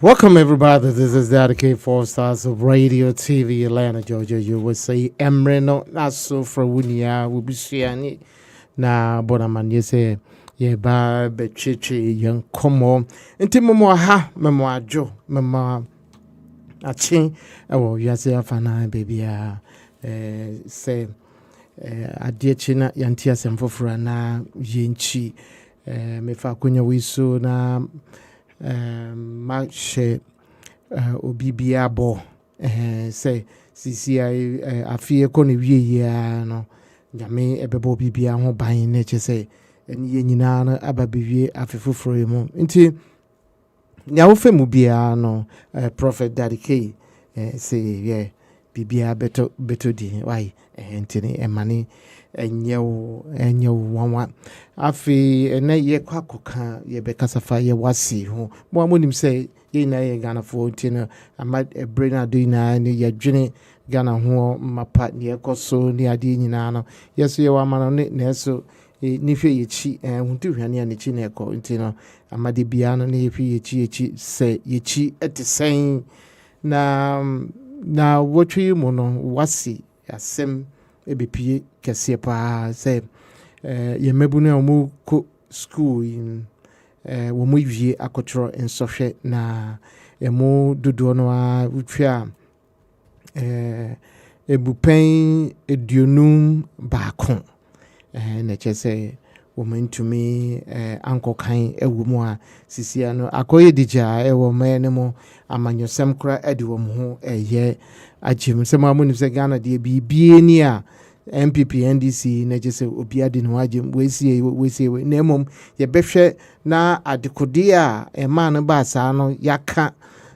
Welcome, everybody. This is Dedicated 4 Stars of Radio TV, Atlanta, Georgia. You would say, Emreno, not so for Wunia, will be Shiani. Na Bonaman, you say, ye ba bechichi, young como, and Timomo ha, Memoir Joe, Memoir Achin, oh, yes, Fana, baby, say, a dear China, Yantias and Fofrana, Yinchi, me fa kunya wiso na. Marche Obibia bo say CCI afie koni wie ya no nyame ebebo bibia ho ban na che say eni ye nyina no ababewie afefoforo mu nti nyawo femu bia no prophet Daddy say ye bibia beto di why ntini emani enyew wanwa afi ene ye kwakoka ye bekasafa ye wasi ho mo amonim say ye na ye Ghana for ntino ama brain ado na ni ye dwene Ghana ho mapa ne ekoso ni ade nyina no yeso ye wa ma no ne so ni hwe ye chi huntu hwane ne chi ne eko ntino amade bia no ne hwe ye chi se ye chi etisen na wotwe mu no wasi asem ebepie kese pa say ye mebu na omu ko school in wo mu wie akotro ensohwe na emu dodo no a wutwa ebupen edionum baako na chese wo mentumi ankokan ewu mu a sisia no akoye dija ewo mane mo amanyosem kra edi wo mu ho eye agim se mamuni se Ghana de bibie ni a MPP NDC na jese obiade no agim wesi na emom ye behwe na adekode a ema no ba sa no yaka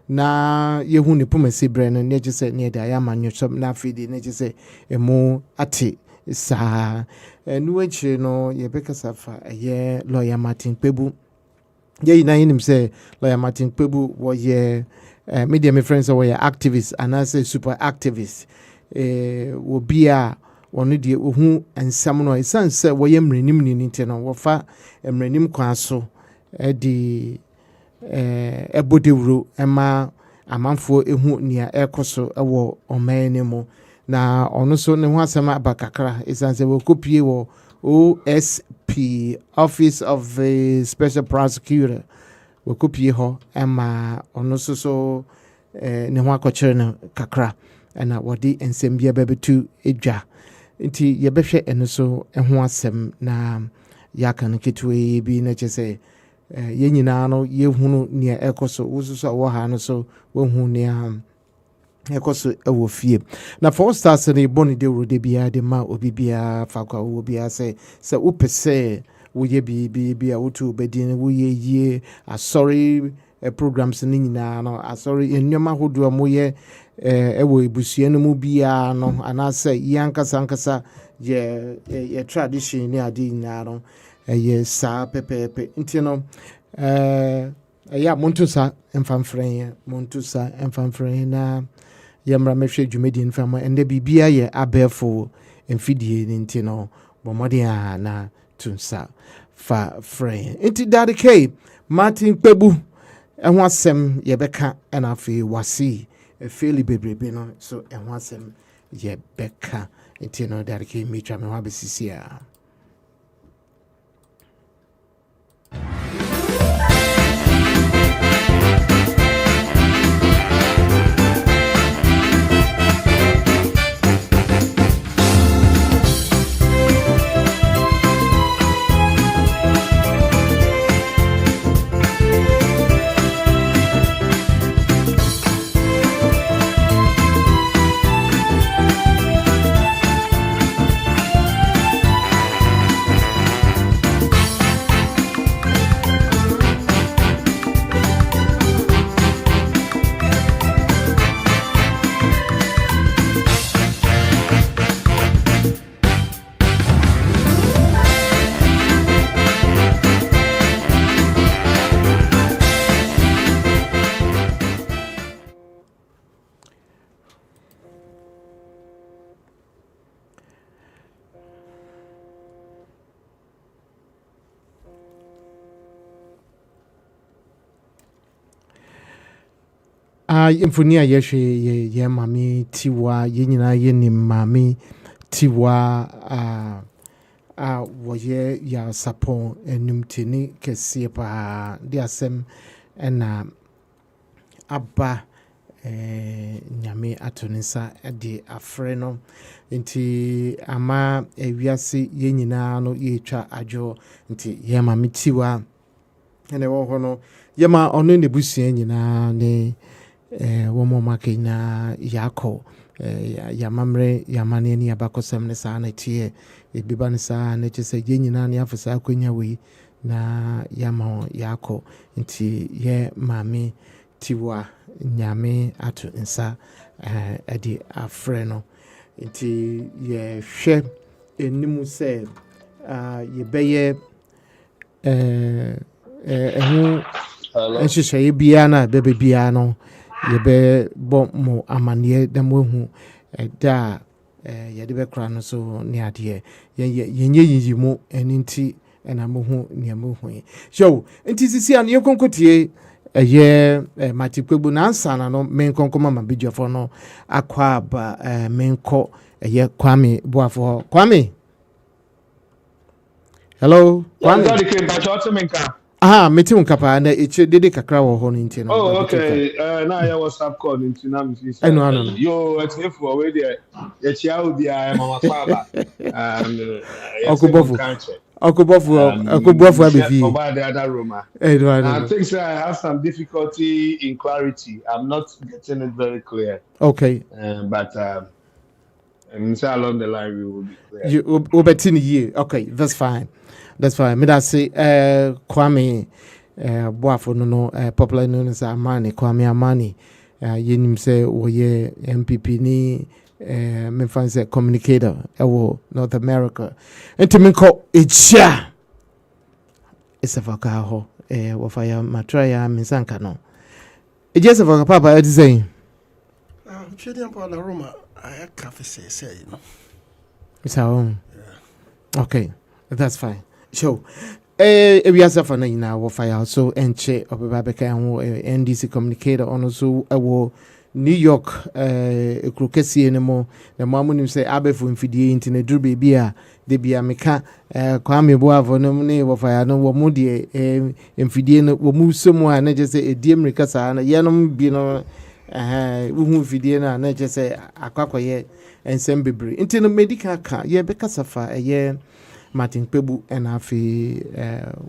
na yehu ne pomase bre no na jese ne da ya manyosem na afidi na jese emu ate sa nuwechi no ye bekasafa ye lawyer Martin Kpebu ye na yinim se lawyer Martin Kpebu wo ye media my friends were activists and I say super activists will be a one de ohu ensam no isan se wo ye mrenim ni nti no wo fa mrenim kwan so di ebodewuro ema amanfo ehu nia ekoso ewo omanemu na ono so ne ho asema abakakra isan se wo kopie wo OSP Office of the Special Prosecutor wo kopie ho ema ono so ne ho akɔkyere no kakra na wodi ensem bia bebetu edwa nti ye behwe eno so ho asem na yaka no ketwe bi na chese ye nyina no ye hunu ne ekoso wususo wo ha no so wo hu ne ekoso ewo fie na for stars ne boni de wuro de bia de ma obi bia fakwa wo bia se upese wo ye bi a wotu bedin wo ye yie asori programs ni nyina no asori ennyoma hodo mo ye ewo ebusua no mu bia no anase yankasa ye tradition ni adi nyina no ye sa pepepe nti no ya montusa emfamfren na yamra mehwe dwumedi nfam ende bibia ye abefo emfidie nti no bomode na tunsa fa friend nti Daddy Martin Kpebu ehwo asem ye beka na afi wasi efeli bebrebe no so ehwo asem ye beka nti no Daddy metra me ho abesisia Mfuni a yɛhwɛ ye mame tiwa ye nyina ye ni mame tiwa wɔyɛ ya sapon enumtini kɛseɛ paa de asɛm ɛna aba nyame ato ne nsa de afrɛ no nti ama ewiase ye nyina no yɛtwa adwo nti ye mame tiwa ene wo ho no ye ma ɔno ne busua nyina ne womo makina yako yamamre yamane ni abakosem ne saa na tie ebiba ne saa na kyese ye nyina ne afisa akonya wi na yama yako nti ye mame tiwa nyame ato nsa edi afre no nti ye hwe enimu se ye beye ehu nhyehyɛ bia na bebe bia no yebe bɔ mo amane da mo hu da yɛde bɛkra no so ne adeɛ yenye yiyi mu eninti na mo hu ne mo hu so nti sisi an yekonkotie mati Kpebu na ansa na no menkonkoma mabidwafo no akwa ba menko Kpebu&Wassce Kwame hello Kwame meti unkapa na eche dede kakra wo ho nti no oh okay na ya WhatsApp call nti na me see no yo etifu we there ya chia obi a mama kwaba okubofu abefi oba the other room I think so I have some difficulty in clarity. I'm not getting it very clear. Okay. But inside along the line we will be clear. You year. Okay, that's fine. Me that say Kwame Boafo no popular known as Amani Kwame Amani yenim say oye MPP ni me fan say communicator ewo North America enti me ko echa esafaka ho wo fire matraya minsanka no ejesa faka papa eti say chedi ampa la Roma I cafe say you know so okay, that's fine. So we are suffering in our fire so enche obebabeka ho NDC communicator on so ewo New York krokesi enemo na mamunim say abefu mfidie intine duru bebia de bia meka Kwame Boafo no ne wo fire no wo mu de mfidie no wo mu somu a na je say edie mrika saa na yenom bi no wo hu mfidie na na je say akwakoye ensem bebre intine medical ka ye beka safa Martin Kpebu and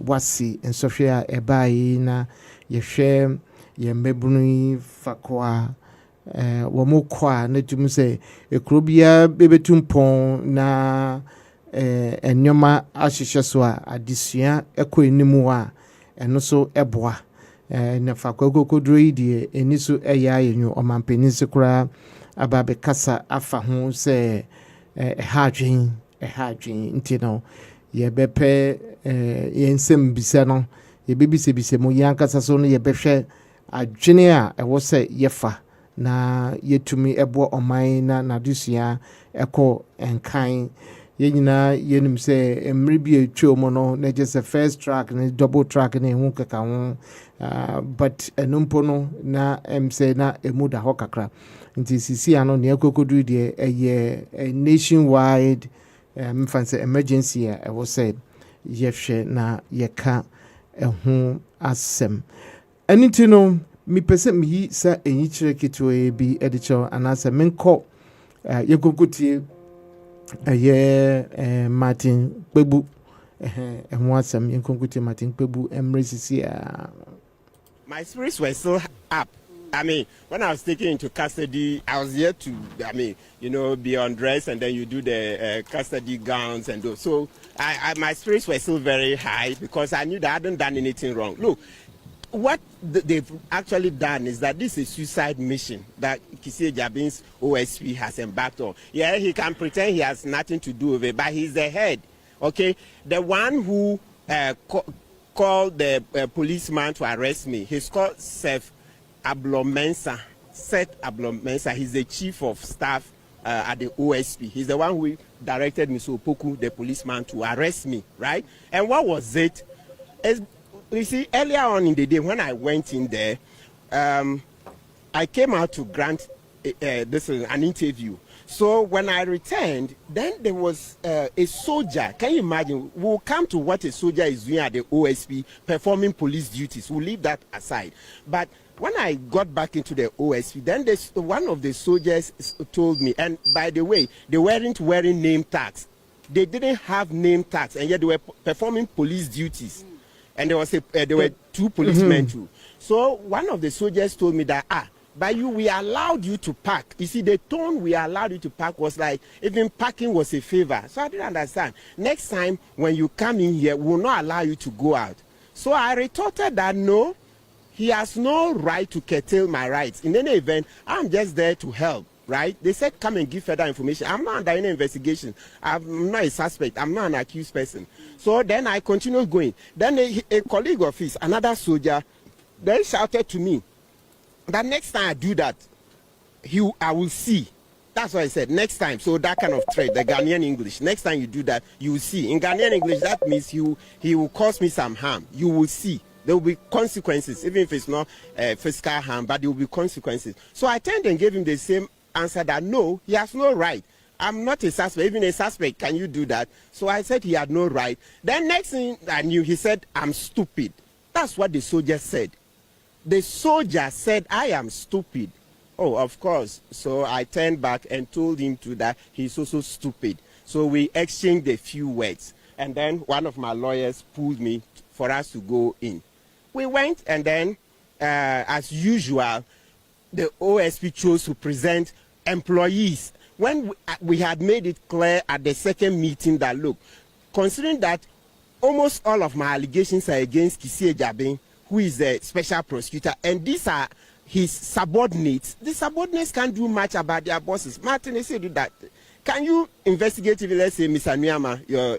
Wassce and Sophia Ebai na yehwe ye mebunu fakwa wo mokwa na tum se ekrobia bebetumpon na enyoma ahyehye so a adesua ekọ enimu a eno so eboa na fakwa kokodro yi de eni so eya ayenyu omampeni sekura ababe kasa afa ho se hadwen nti no ye bepe yensem bisa no ye bebise mo yankasa so no ye behwe adwene a ewo se yefa na yetumi ebo oman na nadusua eko enkan ye nyina yenim se emre bi etwa mo no na je se first track na double track na hu kaka ho but enumpo no na emse na emuda ho kakra nti sisi ano ne ekokodu de nationwide mfanse emergency a ewo say yehwe na yeka ehu asem aniti no mi pese mi yi sa enyikyire kitwe bi edicho anase menko yekokotie Martin Kpebu ehu asem yekokotie Martin Kpebu emresisi a my spirits were so up. I mean, when I was taken into custody, I was here to, be undressed, and then you do the custody gowns and those. So my spirits were still very high because I knew that I hadn't done anything wrong. Look, what they've actually done is that this is a suicide mission that Kisi Jabin's OSP has embarked on. Yeah, he can pretend he has nothing to do with it, but he's the head. Okay, the one who called the policeman to arrest me, he's called Seth Ablomensa. He's the chief of staff at the OSP. He's the one who directed Mr. Opoku, the policeman, to arrest me, right? And what was it? You see, earlier on in the day when I went in there, I came out to grant this is an interview. So when I returned, then there was a soldier. Can you imagine? We'll come to what a soldier is doing at the OSP, performing police duties. We'll leave that aside. But when I got back into the OSP, then one of the soldiers told me, and by the way, they weren't wearing name tags. They didn't have name tags, and yet they were performing police duties. And there were two policemen too. So one of the soldiers told me that, by you, we allowed you to park. You see, the tone we allowed you to park was like, even parking was a favor. So I didn't understand. Next time, when you come in here, we will not allow you to go out. So I retorted that, no, he has no right to curtail my rights. In any event, I'm just there to help, right? They said, come and give further information. I'm not under any investigation. I'm not a suspect. I'm not an accused person. So then I continued going. Then a colleague of his, another soldier, then shouted to me, that next time I do that, I will see. That's what I said, next time. So that kind of threat, the Ghanaian English, next time you do that, you will see. In Ghanaian English, that means he will cause me some harm. You will see. There will be consequences, even if it's not physical harm, but there will be consequences. So I turned and gave him the same answer that no, he has no right. I'm not a suspect. Even a suspect, can you do that? So I said he had no right. Then next thing I knew, he said, I'm stupid. That's what the soldier said. The soldier said, I am stupid. Oh, of course. So I turned back and told him that he's also stupid. So we exchanged a few words. And then one of my lawyers pulled me for us to go in. We went, and then, as usual, the OSP chose to present employees. When we had made it clear at the second meeting that, look, considering that almost all of my allegations are against Kpebu&Wassce, who is the special prosecutor, and these are his subordinates. The subordinates can't do much about their bosses. Martin, they say do that. Can you investigate, if, let's say, Mr. Nyama, your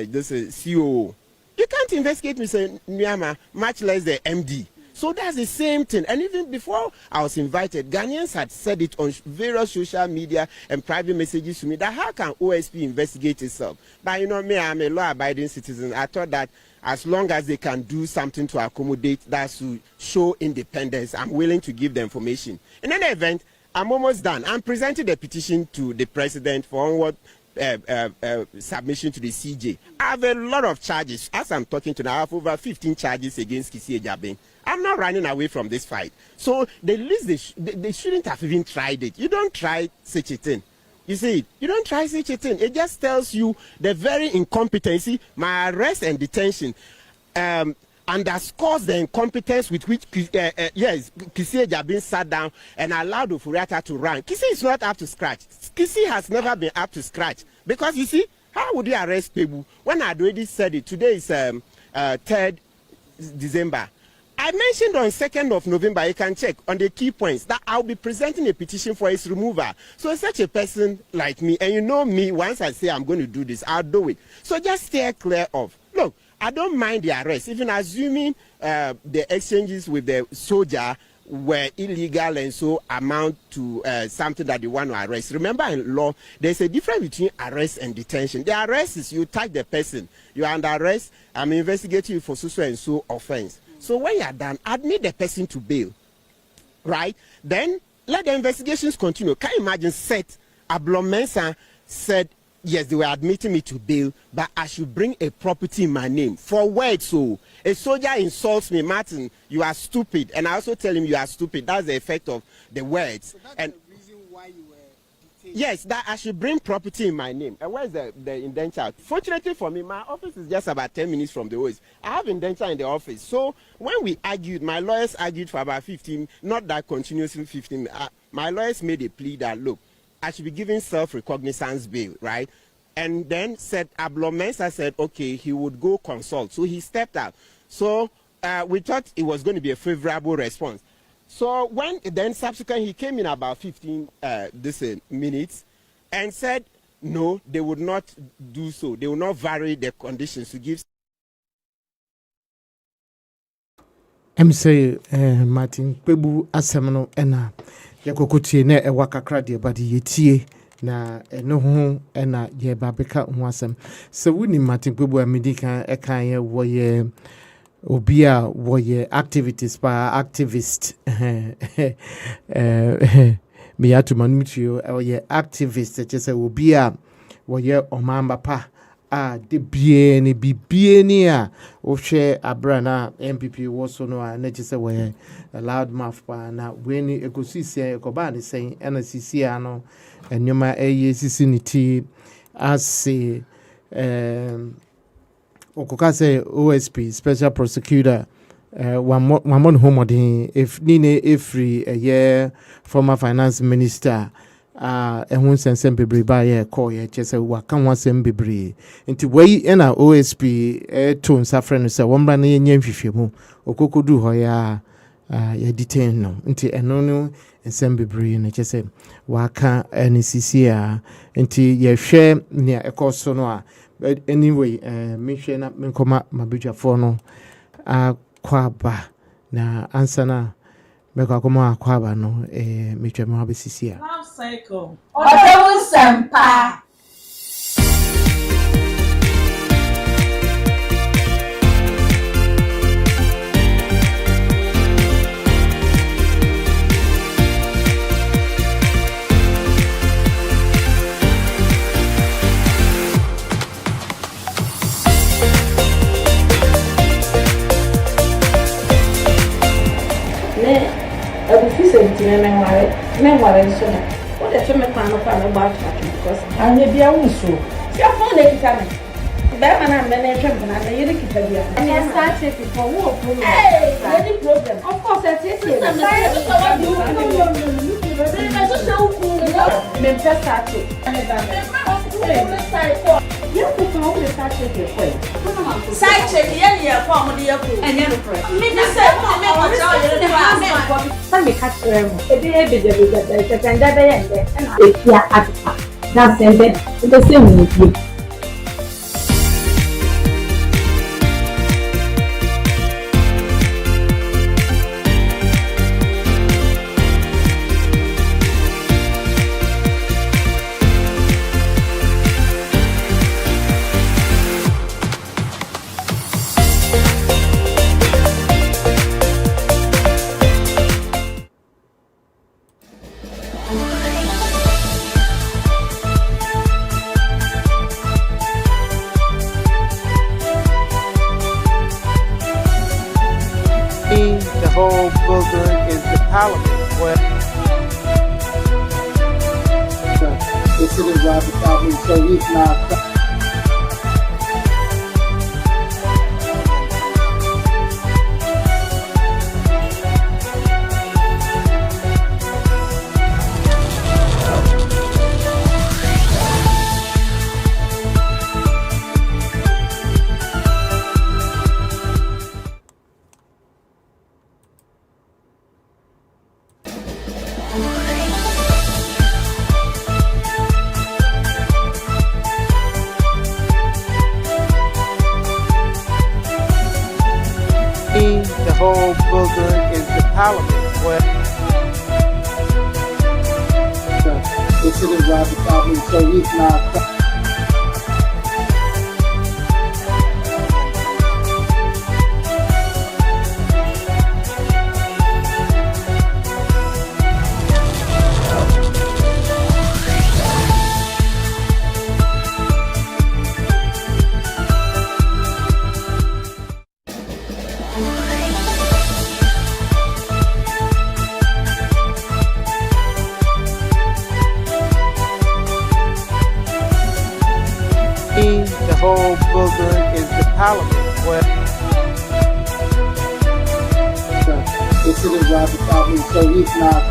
this COO? You can't investigate Mr. Nyama, much less the MD. So that's the same thing. And even before I was invited, Ghanaians had said it on various social media and private messages to me that how can OSP investigate itself? But you know me, I'm a law-abiding citizen. I thought that as long as they can do something to accommodate that to show independence, I'm willing to give the information. In any event, I'm almost done. I'm presenting the petition to the president for onward submission to the CJ. I have a lot of charges. As I'm talking to now, I have over 15 charges against Kpebu&Wassce. I'm not running away from this fight. So the least they shouldn't have even tried it. You don't try such a thing. You see, you don't try such a thing. It just tells you the very incompetency. My arrest and detention underscores the incompetence with which Kpebu&Wassce sat down and allowed Oforiatta to run. Kisi is not up to scratch. Kisi has never been up to scratch. Because you see, how would you arrest Kpebu when I'd already said it? Today is 3rd December. I mentioned on 2nd of November, you can check on the key points, that I'll be presenting a petition for his removal. So such a person like me, and you know me, once I say I'm going to do this, I'll do it. So just stay clear of. Look, I don't mind the arrest, even assuming the exchanges with the soldier were illegal and so amount to something that they want to arrest. Remember, in law, there's a difference between arrest and detention. The arrest is you tag the person. You are under arrest, I'm investigating you for so and so offense. So when you are done, admit the person to bail, right? Then let the investigations continue. Can you imagine Ablo-Mensah said, yes, they were admitting me to bail, but I should bring a property in my name. For what? So a soldier insults me, Martin, you are stupid. And I also tell him you are stupid. That's the effect of the words. So that's and the reason why you were detained? Yes, that I should bring property in my name. And where's the indenture? Fortunately for me, my office is just about 10 minutes from the OS. I have indenture in the office. So when we argued, my lawyers argued for about 15, not that continuously 15. My lawyers made a plea that, look, I should be given self-recognizance bail, right? And then Ablo-Mensah said, okay, he would go consult. So he stepped out. So we thought it was going to be a favorable response. So when then subsequently he came in about 15 minutes and said, no, they would not do so. They will not vary the conditions to give. I'm say Martin Kpebu&Wassce no ena yakokotie na ewa kakra de ba de yetie na eno ho ena ye babeka ho asem. So woni Martin Kpebu&Wassce medika ekan ye wo ye obia woye activities pa activist me ya to manutrio woye activist chese obia woye omamba pa de bie ni bibie ni a wo hwe abrana MPP wo so no a na chese woye loud mouth pa na we ni ekosisi ekoba ni sen na sisi ano enwuma sisi ni ti ase okoka say OSP special prosecutor one homodin if nine every a year former finance minister ehun sensem bebre ba ye call ye chese waka wansem bebre nti wei na OSP to nsafre no say wombra na yenye mfifemu okokodu ho ya ya detain no nti eno no nsem bebre na chese waka NCC nti ye hwe ne ekoso no a anyway me hwe na menkoma mabudwafo no kwaba na ansana meko akoma akwaba no metwa me abesisi a life cycle Odewu sempa. what the me plan about because I may be a so your phone they tell me Batman and men and I you keep a and you start it for what problem any problem of course I take it me just start it you could only start it Side check here for the and you me say me catch them e dey be the and if you are that's the same with you. The whole building is the parliament where the city Robert Albany, so he's not the whole building is the parliament where the city Robert Albany, so he's not the whole building is the parliament where the city Robert Albany, so he's not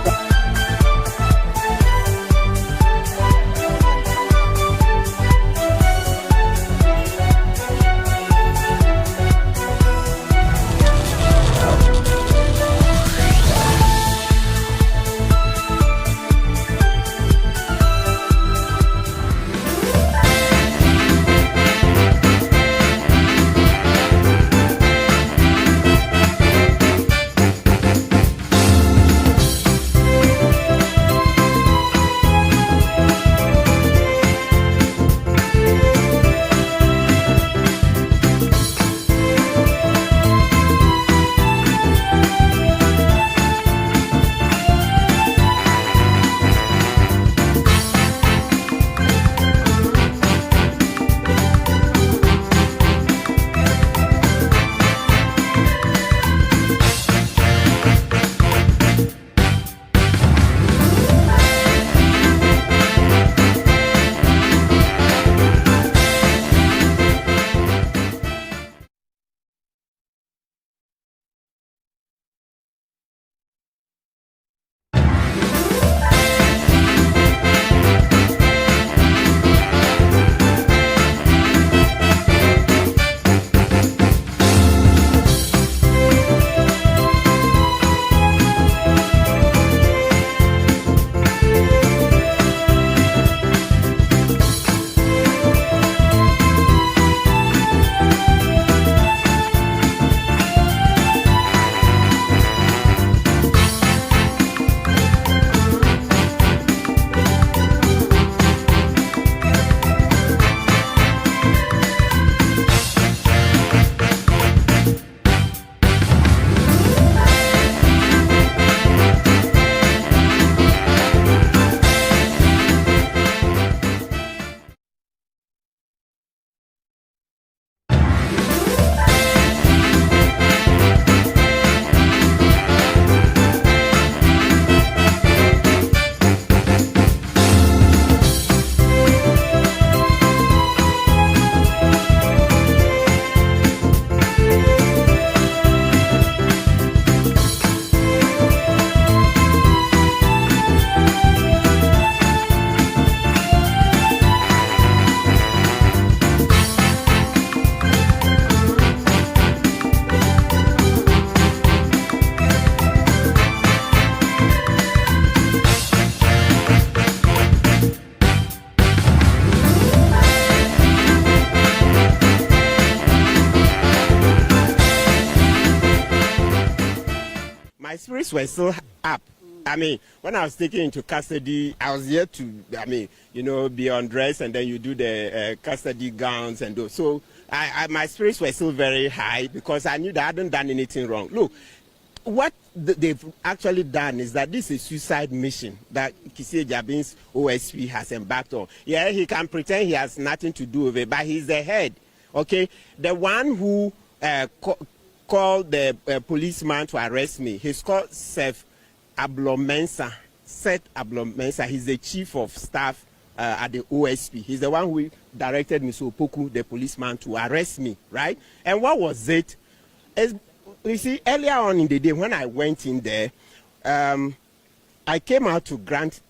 spirits were still up. I mean, when I was taken into custody, I was here to, be undressed, and then you do the custody gowns and those. So my spirits were still very high because I knew that I hadn't done anything wrong. Look, what they've actually done is that this is a suicide mission that Kpebu Jabin's OSP has embarked on. Yeah, he can pretend he has nothing to do with it, but he's the head. Okay, the one who called the policeman to arrest me, he's called Seth Ablomensa. He's the chief of staff at the OSP. He's the one who directed Mr. Opoku, the policeman, to arrest me, right? And what was it? You see, earlier on in the day when I went in there, I came out to grant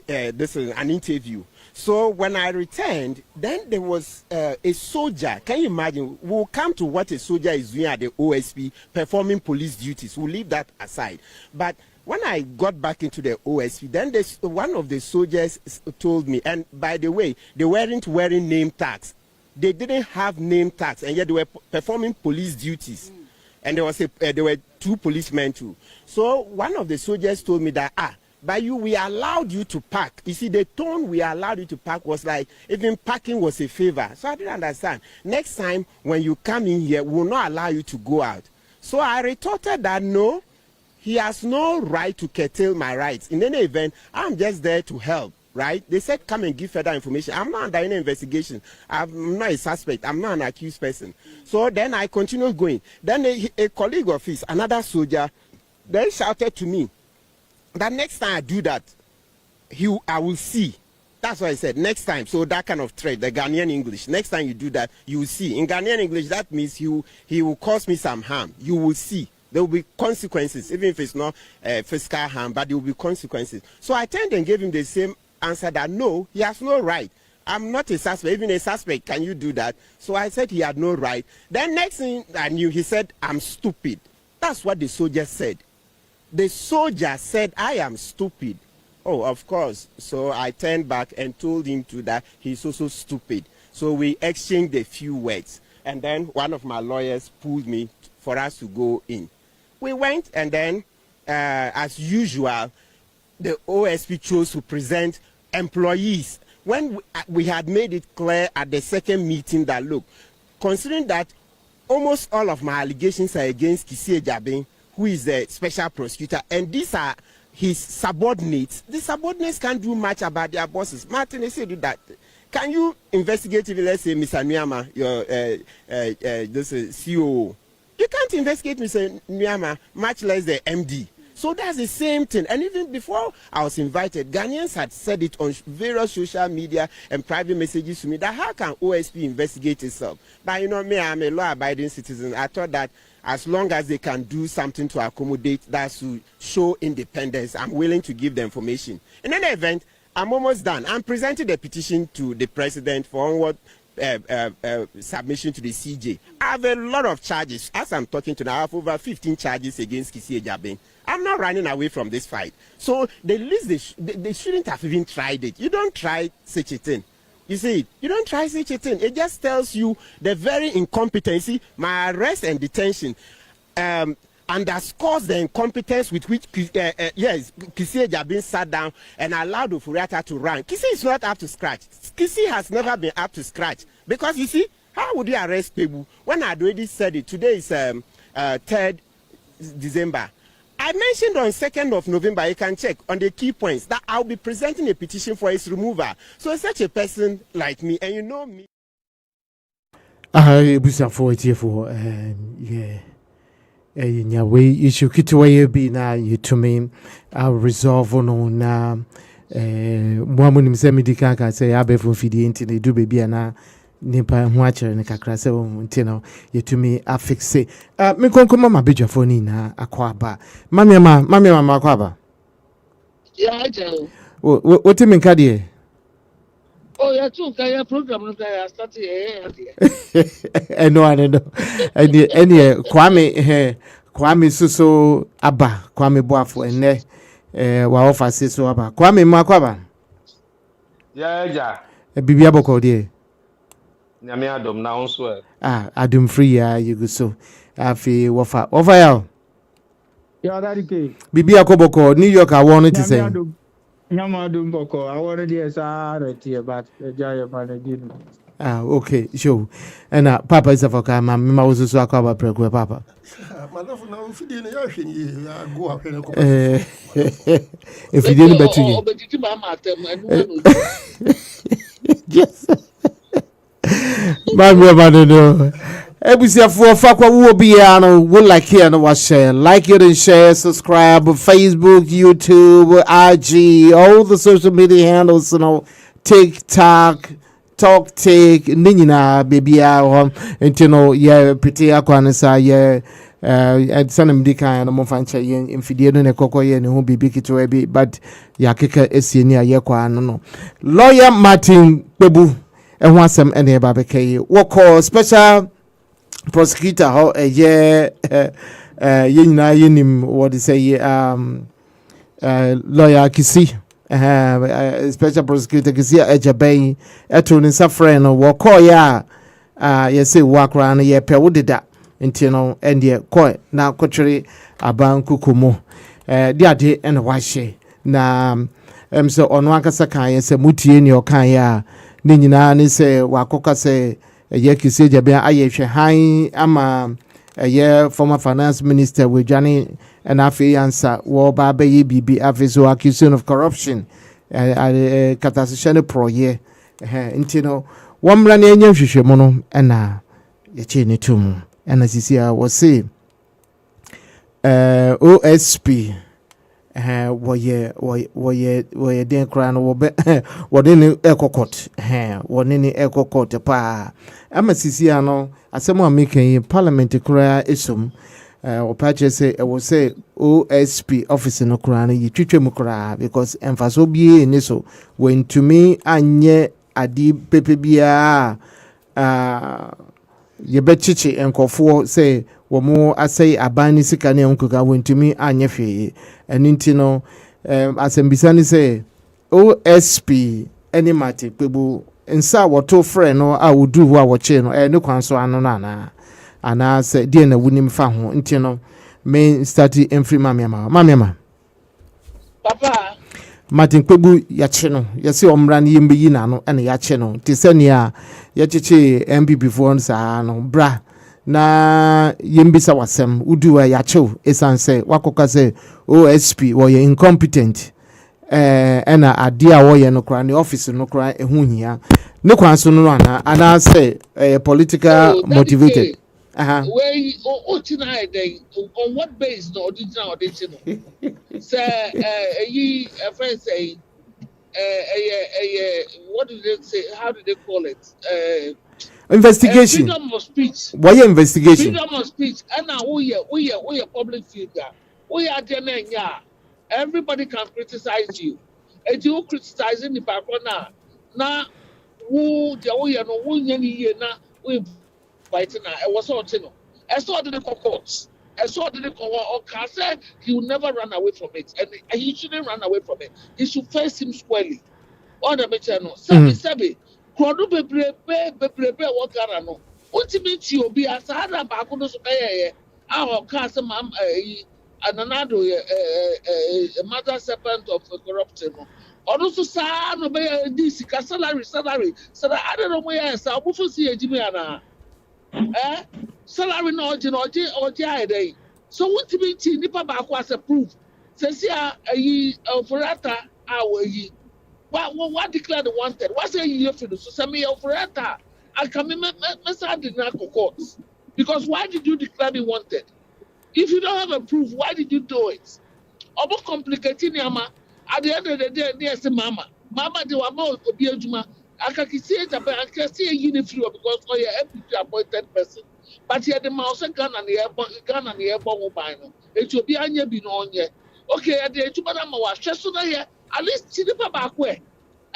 an interview. So when I returned, then there was a soldier. Can you imagine? We'll come to what a soldier is doing at the OSP, performing police duties. We'll leave that aside. But when I got back into the OSP, then one of the soldiers told me, and by the way, they weren't wearing name tags. They didn't have name tags, and yet they were performing police duties. And there were two policemen too. So one of the soldiers told me that, but we allowed you to park. You see, the tone we allowed you to park was like, even parking was a favor. So I didn't understand. Next time, when you come in here, we will not allow you to go out. So I retorted that, no, he has no right to curtail my rights. In any event, I'm just there to help. Right? They said, come and give further information. I'm not under any investigation. I'm not a suspect. I'm not an accused person. So then I continued going. Then a colleague of his, another soldier, then shouted to me that next time I do that, I will see. That's what I said, next time. So that kind of threat, the Ghanaian English, next time you do that, you will see. In Ghanaian English, that means he will cause me some harm. You will see. There will be consequences, even if it's not physical harm, but there will be consequences. So I turned and gave him the same answer that no, he has no right. I'm not a suspect. Even a suspect, can you do that? So I said he had no right. Then next thing I knew, he said, I'm stupid. That's what the soldier said. The soldier said, I am stupid. Oh, of course. So I turned back and told him that he's also stupid. So we exchanged a few words. And then one of my lawyers pulled me for us to go in. We went, and then, as usual, the OSP chose to present employees. When we had made it clear at the second meeting that, look, considering that almost all of my allegations are against Kpebu Jabin, who is the special prosecutor, and these are his subordinates, the subordinates can't do much about their bosses. Martin, they say do that. Can you investigate, if, let's say, Mr. Nyama, your this COO? You can't investigate Mr. Nyama, much less the MD. So that's the same thing. And even before I was invited, Ghanaians had said it on various social media and private messages to me that how can OSP investigate itself? But you know me, I'm a law-abiding citizen. I thought that as long as they can do something to accommodate that, to show independence, I'm willing to give the information. In any event, I'm almost done. I'm presenting the petition to the president for onward submission to the CJ. I have a lot of charges. As I'm talking to now, I have over 15 charges against Kpebu Jabin. I'm not running away from this fight. So the least they shouldn't have even tried it. You don't try such a thing. You see, you don't try such a thing. It just tells you the very incompetency. My arrest and detention underscores the incompetence with which Kpebu Jabin sat down and allowed Oforiatta to run. Kpebu is not up to scratch. Kpebu has never been up to scratch. Because you see, how would you arrest Kpebu? When I already said it, today is 3rd December. I mentioned on 2nd of November, you can check on the key points, that I'll be presenting a petition for his removal. So such a person like me, and you know me. It was unfortunate for yeah, we issue kitaway be now you to me. I'll resolve on one woman semi-decant can say, I'll be for feeding into the do baby and nipa watcher and kakra se ntino yetumi afixe me konko mama bejafo ni na akwaba mami mama akwaba ya ajo what me nka de oh ya too ka program no ka start eno ene kwame so aba kwame boafo ene wa offer so aba kwame ma akwaba ya bibia boko de Nyame adom na onso adom free ya you go so afi wofa ya Yeah, that okay. Bibi akoboko New York I want to say. Nyamadu Boko, I wanted yes, but the giant man. Ah, okay, sure. And Papa is a foka, Mamma was so akaba preko Papa. Madam, now if you didn't go up here, If you didn't bet you. Yes. My brother, no. Ebusiafo fakwa wo bia no wo like here no wa share. Like it and share, subscribe Facebook, YouTube, IG, all the social media handles, you know, TikTok, TalkTik, ninyina bebia ho. Enti no ye pete akwa sa ye sanam dika no mo fanche ye mfidie no ne kokoye ne ho bibi kitwa bi but ya keka esieni aye kwa no. Lawyer Martin Kpebu and Wassce and the Babeke. What call special prosecutor how a year yinim what they say lawyer Kisi special prosecutor Kisi Ejabay Etun suffering or what call ya you say walk around a year per would that intino and ye koi now contrary aban kukumo dia de and Wassce na so on wakasaka yes a muti in your kaya ni nyina ni se wakoka se ye Kisi Ejabay aye hwe ama former finance minister with Johnny and Afi answer war baba ye bibi Afi so accusation of corruption katasishane pro ye intino wamra na enye hwehwemu no na ye che ne tum na sisi a wo se OSP woye den kra no wo be wode ne ekokot wone ne ekokot pa ama sisi ano asemo ameken parliament kra esum o pache say e wo say OSP office no kra no yitwetwem kra because emfaso bie ni so when to me anye adi pepe bia ye bechichi enkofo say wo mo asai abani sika ne onkuka when to me anye hwe eninti no asembisa ni say OSP any mate Kpebu nsa woto frɛ no a wodu ho a wɔche no ne kwanso ano na ana sɛ die na wunim fa ho nti no me start emfri mamiama Papa Martin Kpebu yache no yɛse ɔmra no yembeyi na no ɛna yache no te sɛ nea yɛkyeche MPP for saa no bra na yembisa wasɛm wudu a yache esan sɛ wakoka sɛ OSP wɔyɛ incompetent ena ade a wo ye no kra ne office no kra ehu hia ne kwanso no ana say political motivated where on what base no original audition say yi friend say what do they say, how do they call it, investigation freedom of speech. Why investigation Freedom of speech and now we are public figure, we are there. Everybody can criticize you. And you criticizing the background now who the way no one na we fighting now. I was all no. I saw the courts. I saw the court. Say he will never run away from it, and he shouldn't run away from it. He should face him squarely. On the channel, Sabi, Krodu bebrebe wakara no. Ultimately, you be as hard as Bakuno Sukaya. Our cast another a mother serpent of corruption. Also, son of this salary. So that I don't know where I will see a Jimiana. Salary no or day. So what to be Nipa Bakwas approved? Says here a Forata our ye. What declared wanted? What's a year for the Sami of Forata? I come in the courts. Because why did you declare the wanted? If you don't have a proof, why did you do it? Almost complicating Yama. At the end of the day, there's a mama. Mama, they were more Obiajuma. I can see it, I can see a uniform because you're a appointed person. But here the mouse and gun and the airborne mobile. It will be on your binonia. Okay, at the Chubana was just so here. At least see the back way.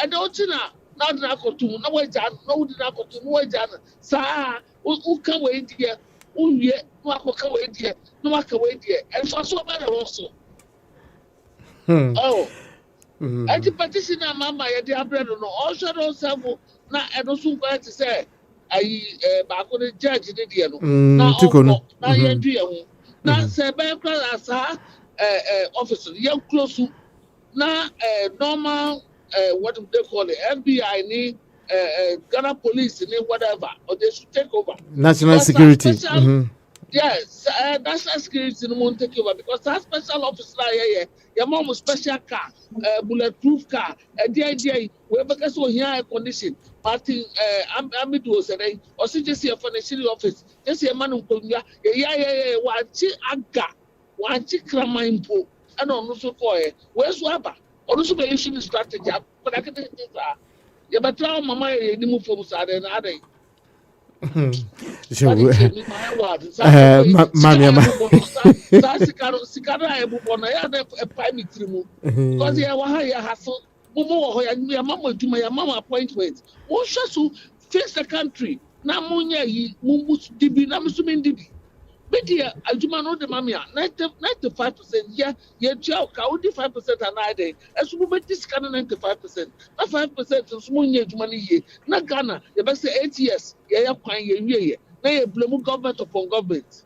And don't you know? Now the Nakotu, no way down, no the Nakotu, no way down. Sir, who can wait here? Oh, yeah, no, I can wait here. No, I can wait here. And so matter also. Oh, I think petition Mama, they have bread on all shadows. Now, and also going to say, I back on the judge in the deal. Now, you're doing now, say, Banker, officer, young close to now normal what do they call it? FBI ni Ghana police ni whatever, or they should take over. National Because security. special, yes, national security no won't take over because that special officer your mom special car, bulletproof car, a we because so here air condition. Martin Amidu was saying, or see just here for the city office, just here man yeah, one chick krama impo, and on also call where's Wabba? Also be issuing strategy, but I can think that. Yeah, but now mama you move from Sada and Ade. Sikara ebubona ya na private trimu because ya wa ya hassle mumu ya mama juma ya mama appointment wo so face the country na munya yi mumu dibi na musumi dibi media ajuma no de mamia 95% ya tia ka odi 5% anade esu be discount 95% na 5% so munya ajuma ni ye na Ghana ya be say 8 years ya kwan ya wie na ya blame government upon government.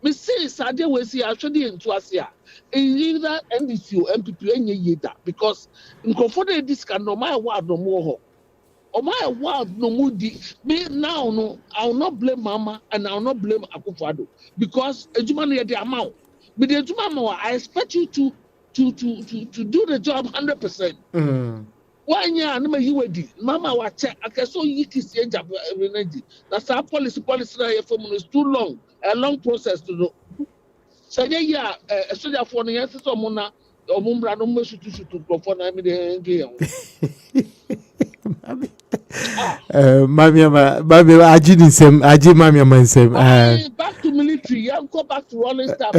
Me say Sadia we see actually into Asia. Either NDC or MPP enye yeda because in comfort this can no my word no more. Or my word no more me now no I will not blame Mama and I will not blame Akufo-Addo because ejumani the amount. But the ejumama I expect you to do the job 100%. 1 year and me wedi mama wa check akaso yiki agent energy. That's our policy na here for is too long. A long process to do. So yeah, a soldier for the answer to Mona or Mumbra no more to perform. I mean, Mami, Aji Mami Mansem. Back to military, yeah, go back to rolling stuff.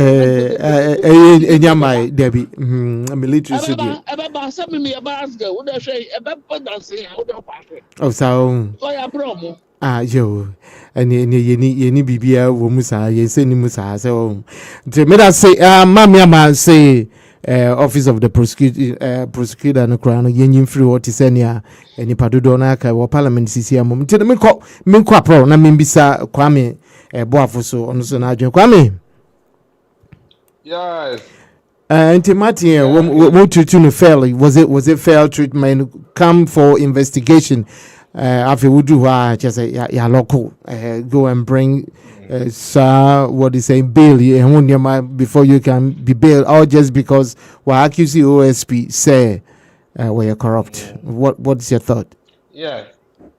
Enyamai Debbie, military studio. Some me about girl, what I say about dancing, how do you Oh, so. So ya promo. Yo, and ye bibia womusa, ye send musa. So, to me that say, Mamma say, Office of the Prosecutor and Crown, Yen free what is any Padudonaka or Parliament CCM. Tell me, Minqua Pro, Namimbisa, Kwame, Boafoso, on Sonajo Kwame. Yes. Antimatia, what to fail? Was it fair treatment? Come for investigation. After we do just a local go and bring what is saying bail before you can be bailed, or just because accuse OSP say we are corrupt. What's your thought? Yeah,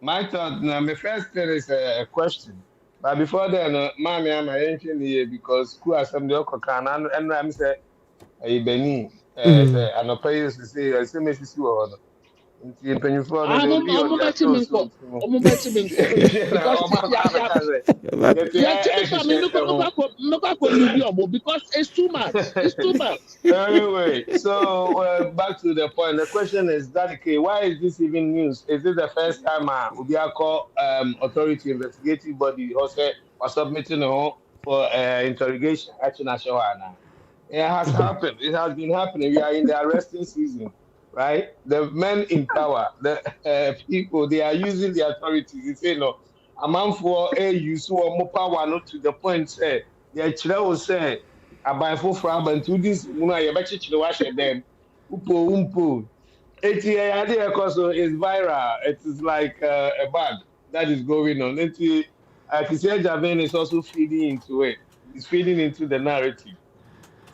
my thought. Now, my first thing is a question. But before then, mommy, I'm entering here because who are some the Okokan and I'm say a Beni, an opinion to say I say Mrs. Ward. In Pennyford, I'm about to because it's too much. It's too much. Anyway, so back to the point. The question is that okay, why is this even news? Is this the first time Ubiako authority investigative body also was submitting for interrogation? Actually, it has happened. It has been happening. We are in the arresting season. Right, the men in power, the people, they are using the authorities. They say no, a man for a use more power, not to the point. Say the children will say, "I buy for and to this. You bet you wash them." Umpo. ATA also is viral. It is like a bug that is going on. Kisei Javan is also feeding into it. It's feeding into the narrative.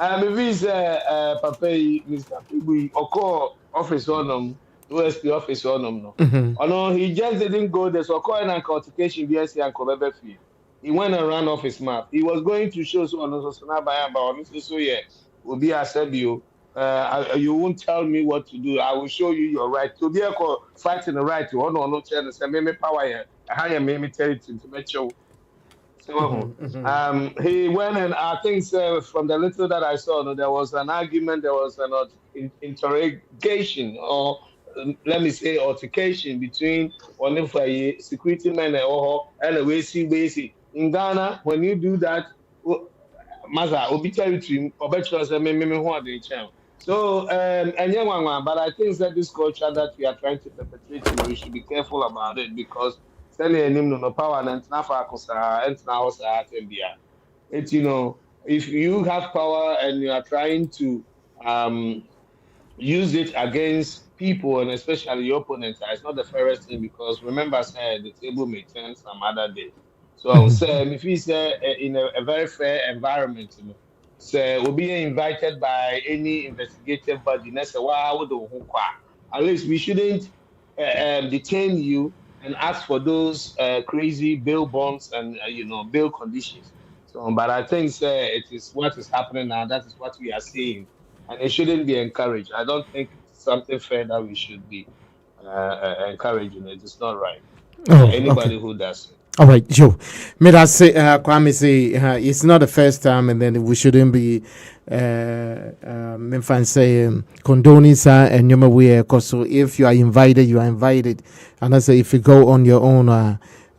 Maybe it's Papa, Mr. Kpebu, or office on them, OSP office on them. No, oh no, he just didn't go there. So, calling and qualification, BSc and Kobebe fee. He went and ran off his map. He was going to show so on so now by so yeah, will be a Sebio. You won't tell me what to do. I will show you your right to be a fighting the right to honor no chance and maybe power here. I have me tell it to make sure. So, he went and I think from the little that I saw, no, there was an argument, there was an interrogation, or let me say altercation between one of the security men and the way in Ghana. When you do that, Maza will be territory or better me. So, but I think that this culture that we are trying to perpetrate, we should be careful about it because sending him no power and now for and now it's if you have power and you are trying to use it against people and especially your opponents, it's not the fairest thing because remember, say the table may turn some other day. So, say if you say in a very fair environment, you know, say we'll be invited by any investigative body, and say, wow, at least we shouldn't detain you and ask for those crazy bail bonds and bail conditions. So, but I think it is what is happening now. That is what we are seeing and it shouldn't be encouraged. I don't think it's something fair that we should be encouraging. It is not right. Oh, okay. Anybody who does it. All right, Joe. May I say, Kwame say, it's not the first time, and then we shouldn't be, if I say, condoning and you know, because so if you are invited, you are invited, and I say if you go on your own,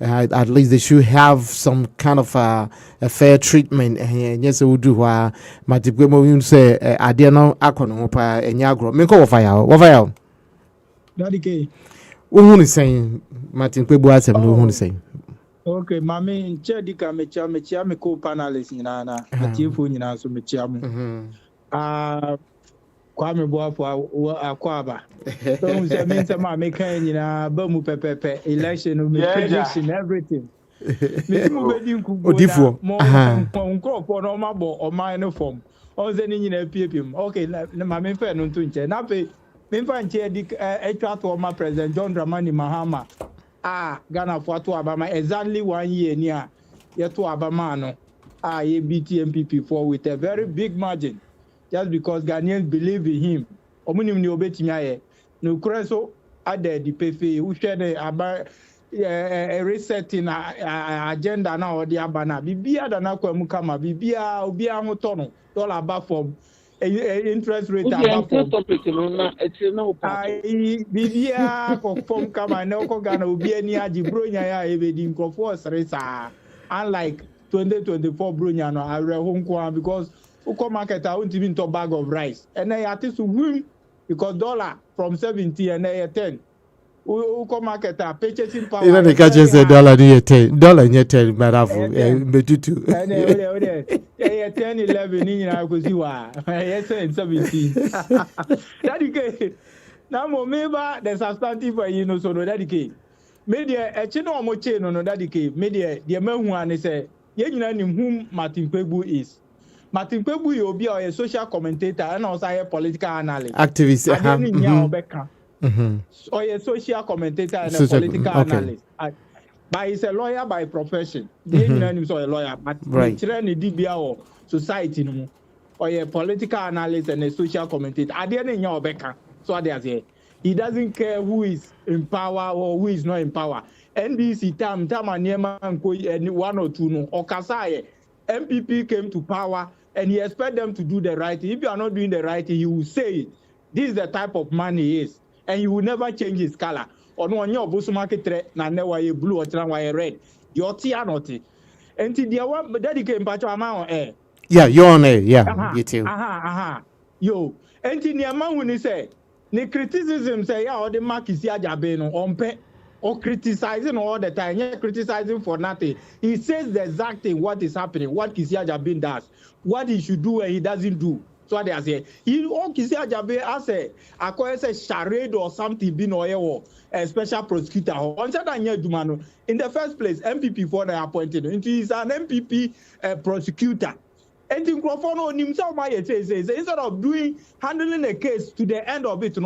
at least they should have some kind of a fair treatment. And yes, we do. Matipemo say, I dare not akono pa enyagro. Me ko wafaya. Daddy K. Who is saying Martin Kpebu&Wassce? Who is saying? Okay, mami nche dika mechia me ko panelists nyina na atiefo nyina so mechia mu. Kwame Boafo akwaba. So unse mense ma me kan nyina ba mu pepepe election me prediction everything. Me mu bedi nkugo Odifo. mo nkrofo no ma bo o man no form. Onse ni nyina piepiem. Okay, na me fe no nto nche. Na pe me fa nche dika etwa to ma President John Dramani Mahama. Ghana for to Abama exactly 1 year near yet to Abama no. Ye beat MPP for with a very big margin. Just because Ghanaians believe in him. Omunim ni obetimi no kreso ade di pefe who share the resetting agenda na odi abana bibia da na kwamu kama bibia obi ahoto no dollar back from interest rate above bibia confirm kama na ko Ghana obi ani agi bronya ya ebedi nkofo seresa unlike 2024 bronya no areho nko because uko market a won't even to bag of rice and I artist win because dollar from 70 and 10 uko market a purchasing power even the catch say dollar near 10 marafu metutu and 10 11 ni na ko siwa yes 17 that now momeba the substantive you know so no that media echi no mo che no that media the mahu an say ye nyina nim whom Martin Kpebu is. Martin Kpebu is obi a social commentator and also a political analyst. Activist. Or a social commentator and a political analyst. But he's a lawyer by profession. He is a lawyer, but he's a DBA or society no. Or a political analyst and a social commentator. I didn't know Becca. So they say he doesn't care who is in power or who is not in power. NDC time and 1 or 2 no. Or Kasai MPP came to power. And he expect them to do the right thing. If you are not doing the right thing, he will say it. This is the type of man he is. And he will never change his color. Or no, on your bus market, na never blue or red. Your tea are not. And the one dedicate patch amount air. Yeah, you're on air. Yeah, you too. Yo, and the amount when he say, the criticism say, yeah, or the mark is Yajabeno on pay. Or criticizing all the time, yeah, criticizing for nothing. He says the exact thing, what is happening, what Kisi Ajabin does, what he should do and he doesn't do. So what they say, he all Kisi Ajabin as a charade or something, being or a special prosecutor. In the first place, MPP for they appointed, and he is an MPP prosecutor. And in Crawford himself, instead of handling a case to the end of it,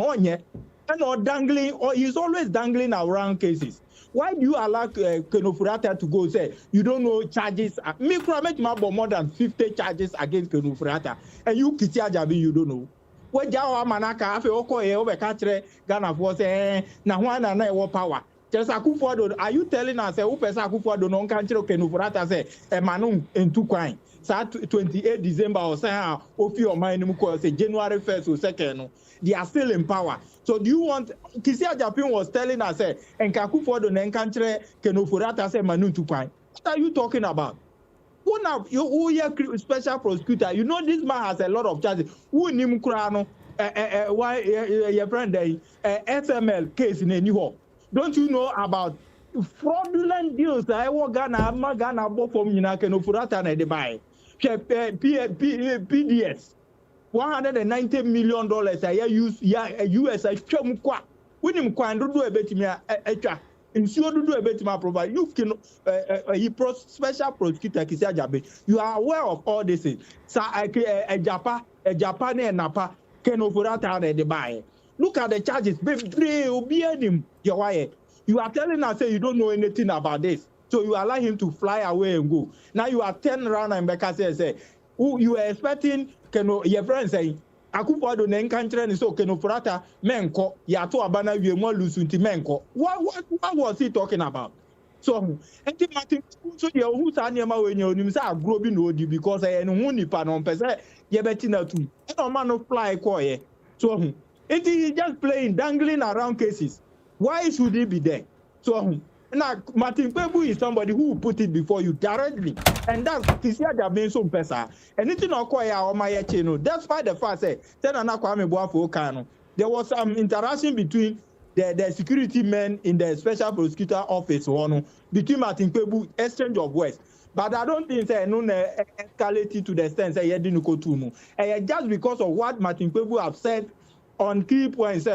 or dangling, or he's always dangling around cases. Why do you allow Kpebu&Wassce to go say you don't know charges? Me make more than 50 charges against Kpebu&Wassce, and you Kisi Ajabi you don't know. What Jawa Manaka afe oko over country Ghana for say na one na power. Just Akufo-Addo, are you telling us who person Akufo-Addo no country Kpebu&Wassce say a manum in 2 crime? 28 December or say ofi o man mu ko say January 1st or 2nd. They are still in power. So do you want Kisi Ajabi was telling us and Akufo-Addo na country Kpebu&Wassce say manum 2 crime? What are you talking about? Who are special prosecutor? You know this man has a lot of charges. Who nim krano why your friend SML case in any home? Don't you know about fraudulent deals? I want Ghana both from Kpebu&Wassce na they buy. PDS $190 million a US twam kwa winim kwan dodo ebetimi atwa nsuo dodo ebetimi provide you can special prosecutor Kisi Ajabe, you are aware of all this things sa Japan and Napa Ken Ofurata de buy. Look at the charges you are telling us say you don't know anything about this, so you allow him to fly away and go. Now you are turning around and back say who you are expecting your friend saying Akufo-Addo na nkantre ni so Kenofurata menko ya to abana wie mo lusu nti menko. What was he talking about? So enti Martin so ye hu sa niam we nya onim sa agro bi no odi because e no hu nipa no pese ye beti na tu. E no man no fly ko ye. So enti he just playing dangling around cases. Why should he be there? So now Martin Kpebu is somebody who will put it before you directly, and that's Kisi Ajabe so pesa. Anything okoya or my channel. Despite the fact that there was some interaction between the security men in the special prosecutor office between Martin Kpebu, exchange of words. But I don't think say no escalated to the extent say just because of what Martin Kpebu have said on key points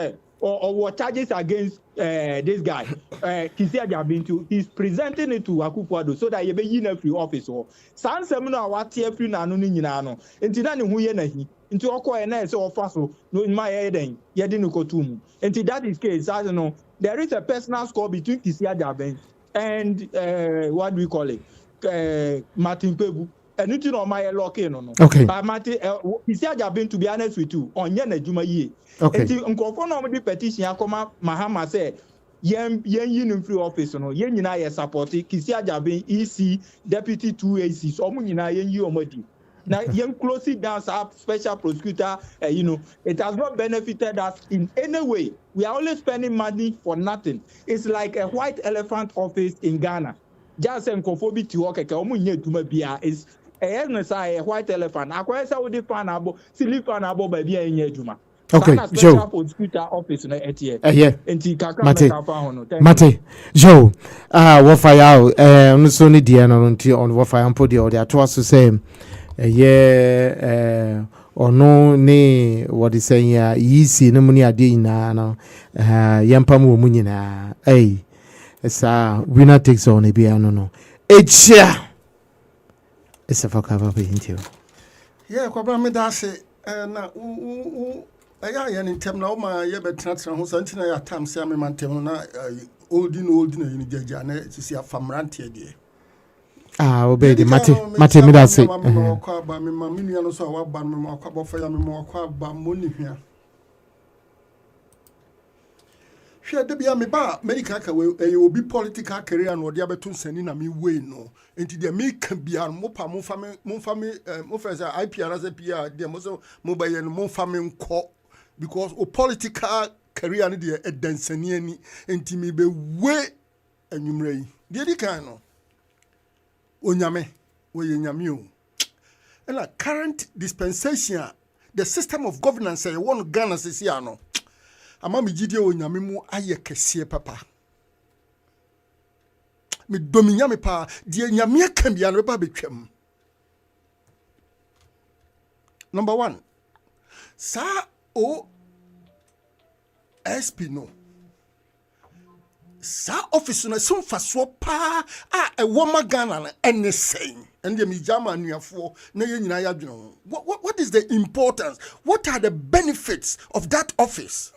or what charges against this guy, Kisi Ajabe, he's presenting it to Akufo-Addo so that he be in free office. San seminar what free na no nyina no. Enti na ne hu ye na hi. Enti okoye na say ofa so no in my head then ye di no kotum. Enti that is case I don't know. There is a personal score between Kisi Ajabe and what do we call it? Martin Kpebu. And you know my lock in no. Okay. But Martin Kisi Ajabe, to be honest with you, on ye na juma ye. Okay. Enti nkofo no the petition akoma Mahama say yen yin free office no yen nyina ye support Kisi Ajabe EC deputy 2 AC so mo nyina yen yi omadi na yen close it down special prosecutor it has not benefited us in any way. We are only spending money for nothing. It's like a white elephant office in Ghana. Just nkofo bi ti work ka omo nya duma bia is a white elephant akwa say we dey fan abo silly fan abo ba bia nya duma. Okay, Joe. Mate, Joe. What fire out? So need the on what fire and put the order to us to say, or no, nay, what is saying, ye see no money a day now, Yampamu Munina, it's a winner takes on a beer, no. It's a fuck up into. Yeah, Kwabra that's it. Na I am in term now, my Yabet who's anti a time, Sammy Mantemona, old in Jajane, to see a famrantia dear. Obey the Mate Midase. Mamma, so I ban me more cup for me more quab money here. Share the be a me bar, medical will be political career and what the other two sending a me way no. Into the me can be a mopa, family, IPR as a PR, the Muslim mobile and more family call. Because o political career ni de edansani ani enti me be we anwumrei de di kan no onyame we nyame o na current dispensation the system of governance e won Ghana sisi ano ama me gidie onyame mu aye kese papa me dominya me pa de nyame kan bia no ba betwam. Number 1 sa o SP no sa office no some faso pa a woman Ghana na anything and the mijama nuafo na ye nyina ya dwene. What is the importance? What are the benefits of that office?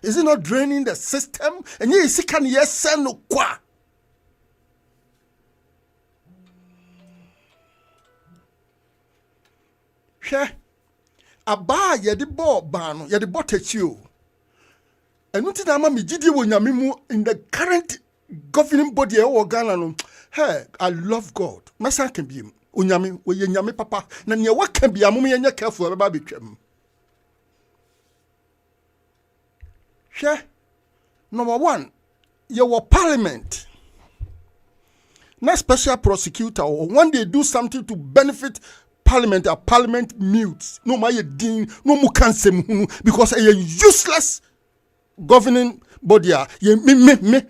Is it not draining the system? And ye can yes no kwa aba ye de ball ban ye de botechi and nothing that me gidi wo nyame mu in the current governing body e wo Ghana no. Hey, I love God. Masa can be onyame wo ye nyame papa na ne wa kan bia mo ye nya careful ba betwam. Number 1, your parliament. Not special prosecutor or when they do something to benefit Parliament, a parliament mute. No my din, no mu cancel because a useless governing body.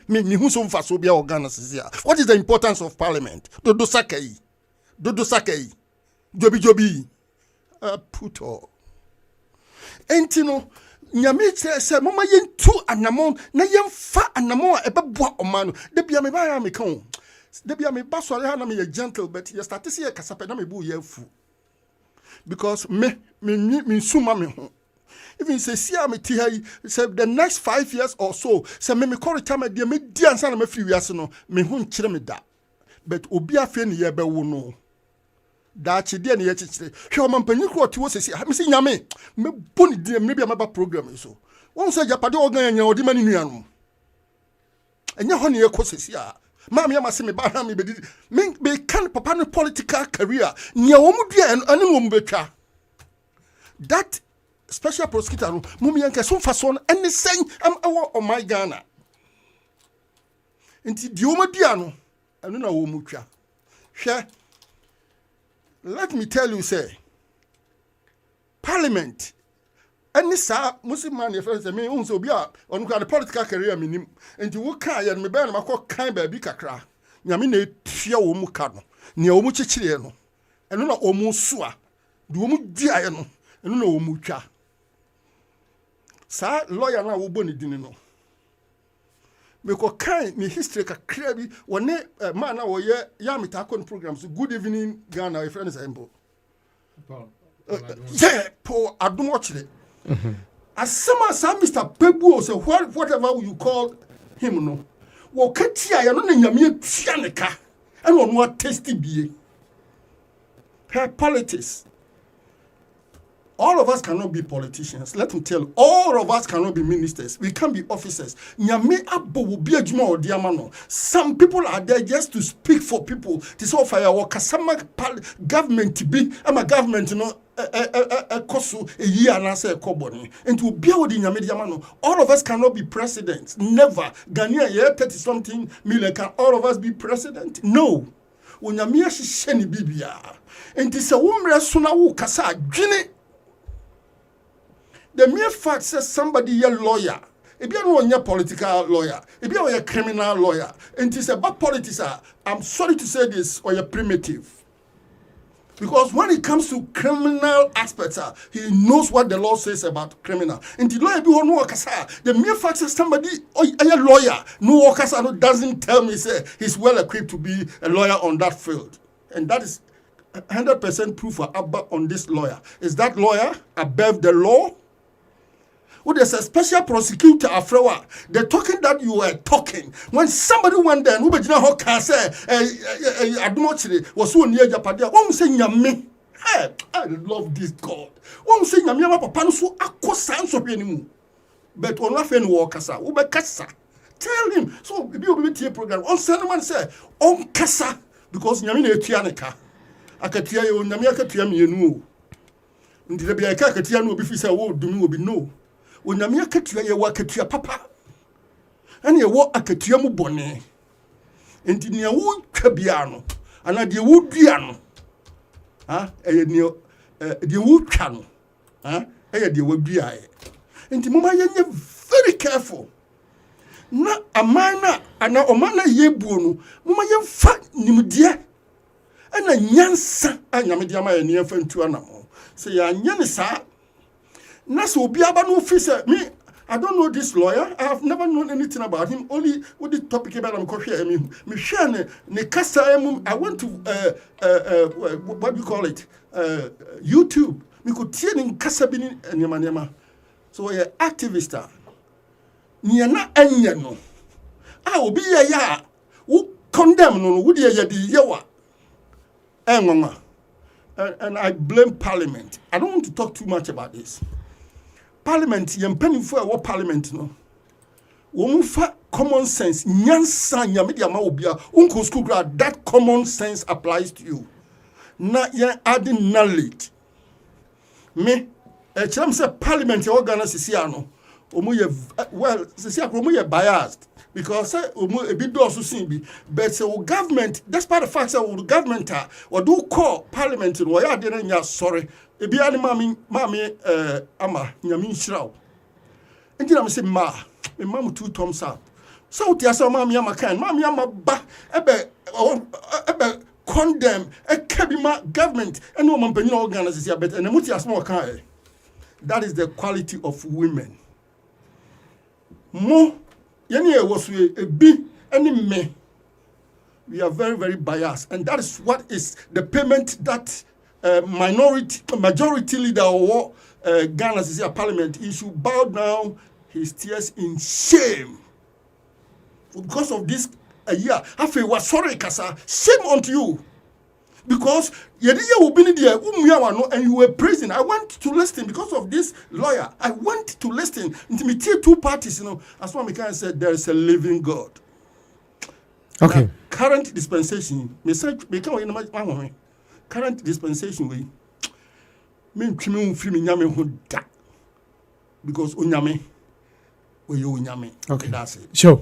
Me who so fast will be organized here. What is the importance of parliament? To do sakai. dodo sakei jobi puto entino nyame kyerɛ sɛ mama yɛntu anamon na yɛmfa anamon a ɛbɛboa ɔma no da bia me ba ya me ka o da bia me ba sɔre ha na me yɛ gentle but yɛ start sɛ yɛ kasa pɛ na me bu yɛ afu because me suma me ho even say see am ti hay say the next 5 years or so say me call time dey me di ansa na me free wiase no me ho nkyere me da but obi afa ne ye be wo no da chi de ne ye chichire hwe o mampanyi ko ti wo sesi me se nyame me boni di me bia me ba program so won say japade organ nya odi mani nua no enya ho ne ye ko sesi a Mami ama se me ba ha me be me kan papa no political career nia wo mu dua ane wo mu betwa that special prosecutor no mumi yanka so fa so no ene sen am awo o my Ghana enti di wo mu dua no ane na wo mu twa hwe let me tell you say parliament any sa Muslim your friends me unso obi a on the political career minim enti wo kan ya me be na makọ kan ba bi kakra nyame na etua wo mu ka no ne wo mu chichire no eno na wo mu so a de wo mu duae no eno na wo mu twa sa lawyer na wo boni dini no me ko kan ni history kakra bi woni man na wo ye ya metakon programs good evening Ghana your friends embo Paul Adumochire. As some Mr. Kpebu say whatever you call him no. Wo katia ya no na nyame tuaneka and on what tasty be. Her politics. All of us cannot be politicians. Let me tell you, all of us cannot be ministers. We can't be officers. Nyame abo will be a juma or diamano. Some people are there just to speak for people. This all fire work. Some government to be. I'm a government, you know. Kosu a year and I say a cobony. And to be with nyame diamano. All of us cannot be presidents. Never. Ghanaian, yeah, 30-something million. Can all of us be president? No. When nyame sheni bibia. And this a woman suna wu kasa jini. The mere fact says somebody a lawyer, if you are a political lawyer, if you are a criminal lawyer, and it is about politics, I'm sorry to say this, or you're primitive. Because when it comes to criminal aspects, he knows what the law says about criminal. And the lawyer the mere fact says somebody a lawyer, no worker doesn't tell me say he's well equipped to be a lawyer on that field. And that is 100% proof on this lawyer. Is that lawyer above the law? Well, there's a special prosecutor afrewa. They're talking that you were talking. When somebody went there, who began to can say, Adumochire was so near Japadia. One say nyame. Hey, I love this God. One say nyame papa no so akosan so hwenimu. But on afen wo kasa, wo be kasa. Tell him. So be obi tie program. On say man say, on kasa because nyame na etua ne ka. Akatua ye nyame akatua mienu. Ndile bia ka akatua no obi fi say wo dumi obi no. Onyame akatua ye wakatua papa ane ye wo akatua mu bone enti ne wo twa bia no ana de wo dua no ha eye ne de wo twa no ha eye de wo dua e enti moma ye very careful na amana ana omana ye buo no moma ye fa nimdie ana nyansa anyame de ama ye ne fa ntu anamo se ya nyane sa na so obiaba no officer me I don't know this lawyer. I have never known anything about him. Only with the topic about him. Me share ne kasa I went to what do you call it? YouTube. Me could tie ne kasa bi ni nyama. So we activist. Ni na anya no. Obi ya wo condemn no wo de ya di yewa. And I blame Parliament. I don't want to talk too much about this. Parliament, yempeni for what Parliament no. Womufa common sense, nyansa nyamedi ama obia, unko school grad, that common sense applies to you. Na yen adding knowledge. Me, cham say Parliament ye organa sisiano. Omo ye well, sisia omo ye biased because say omo e bi do so sin bi, but say government, despite the fact say the government or do call Parliament no ya de na nya sorry. Ebi ani mami ama nyame nhyiraw enti na me se ma mu two thumbs up so ti asa mami ama kan mami ama ba ebe condemn Kpebu government and no man penny organization but and muti asmo kan. That is the quality of women. Mo yeni was a bi any me. We are very, very biased, and that is what is the payment that majority leader or Ghana's parliament he should bow down his tears in shame because of this year. Afi was sorry, Kasa. Shame unto you. Because Yediya will be there, and you were praising. I went to listen because of this lawyer. I went to listen. Intimidate two parties, as one can said, there is a living God. Okay. Now, current dispensation, current dispensation way. Because unyame, okay, that's it. Sure.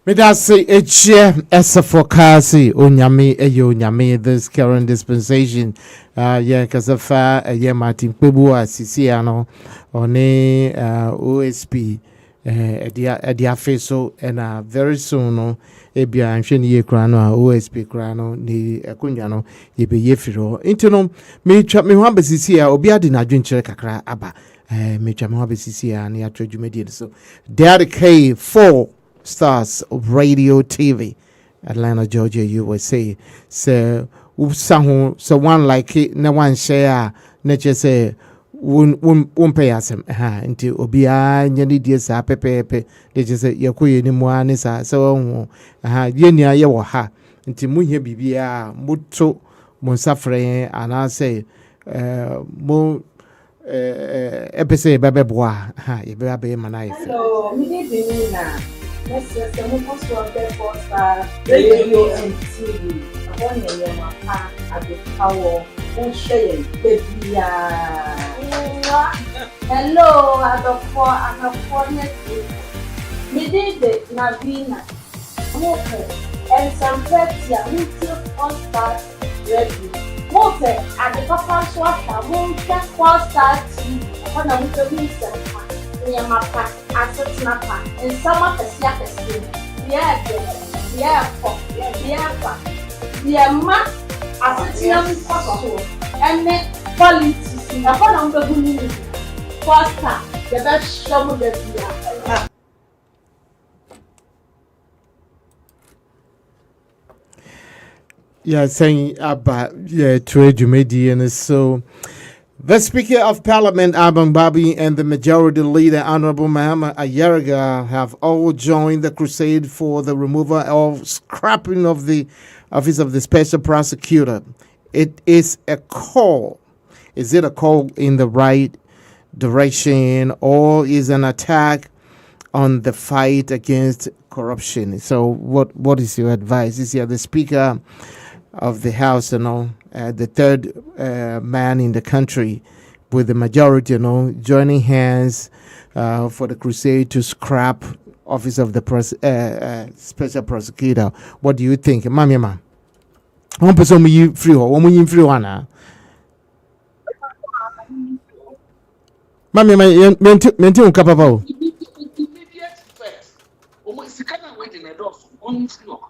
Me that say Esafokasi Onyame Onyame this current dispensation. Yeah, because of Martin Kpebu&Wassce ano one OSP edia face so and very soon no ebia nhwe ye kra no OSP kra no ni ekonwa no ye be ye firo into no me twa me ho abesisi a obi ade na dwenkyere kakra aba me twa me ho abesisi a na ya twadwumadi so Derek K 4 Stars of Radio TV, Atlanta, Georgia, USA. So, so one like it, no one share, not just say, won't pay us until Obia, Yanni Dia, Pepe, they just say, Yaku, any more, so, Yenia, Yawa, until Munya Bibia, Muto, Monsafre, and I say, Mo. Episode Baby Bois, you better be my knife. Hello, Let's just radio and TV. At the power. Baby. Hello, I have four me did it, Navina. And some Petia, Osp'S Detention. Mote at the Papa Swata, Moon just was that on a winter near my pack, as a snapper, and some of the siapes. Ma, as a young possible, and make politics upon the good Foster, the best show of the year. Yeah, saying about trade media and so the Speaker of Parliament Aban Babi and the Majority Leader Honorable Muhammad Ayariga have all joined the crusade for the removal of scrapping of the Office of the Special Prosecutor. It is a call. Is it a call in the right direction or is an attack on the fight against corruption? So what is your advice? Is he the Speaker of the House, the third man in the country with the majority, joining hands for the crusade to scrap Office of the Special Prosecutor? What do you think, Mama? One person you free or one free one? Mama, maintain capable. Immediate effect. Almost kind of waiting a door on floor.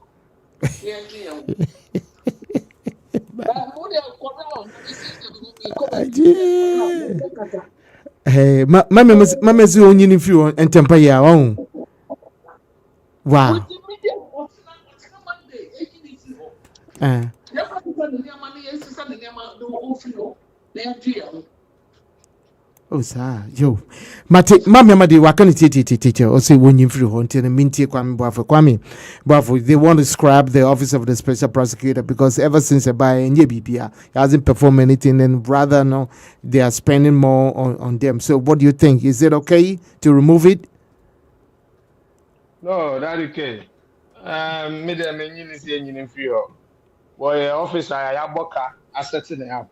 Hey, mama is only in few and temper your own. Wow. Oh, sir, yo, Mate, Mamma, they were going to teacher or say when you free until the minty Kwame, they want to scrap the Office of the Special Prosecutor because ever since I buy in BPA hasn't performed anything, and rather no, they are spending more on them. So, what do you think? Is it okay to remove it? No, that's okay. Me the menu is in free. Boy, officer, I have boka asset up.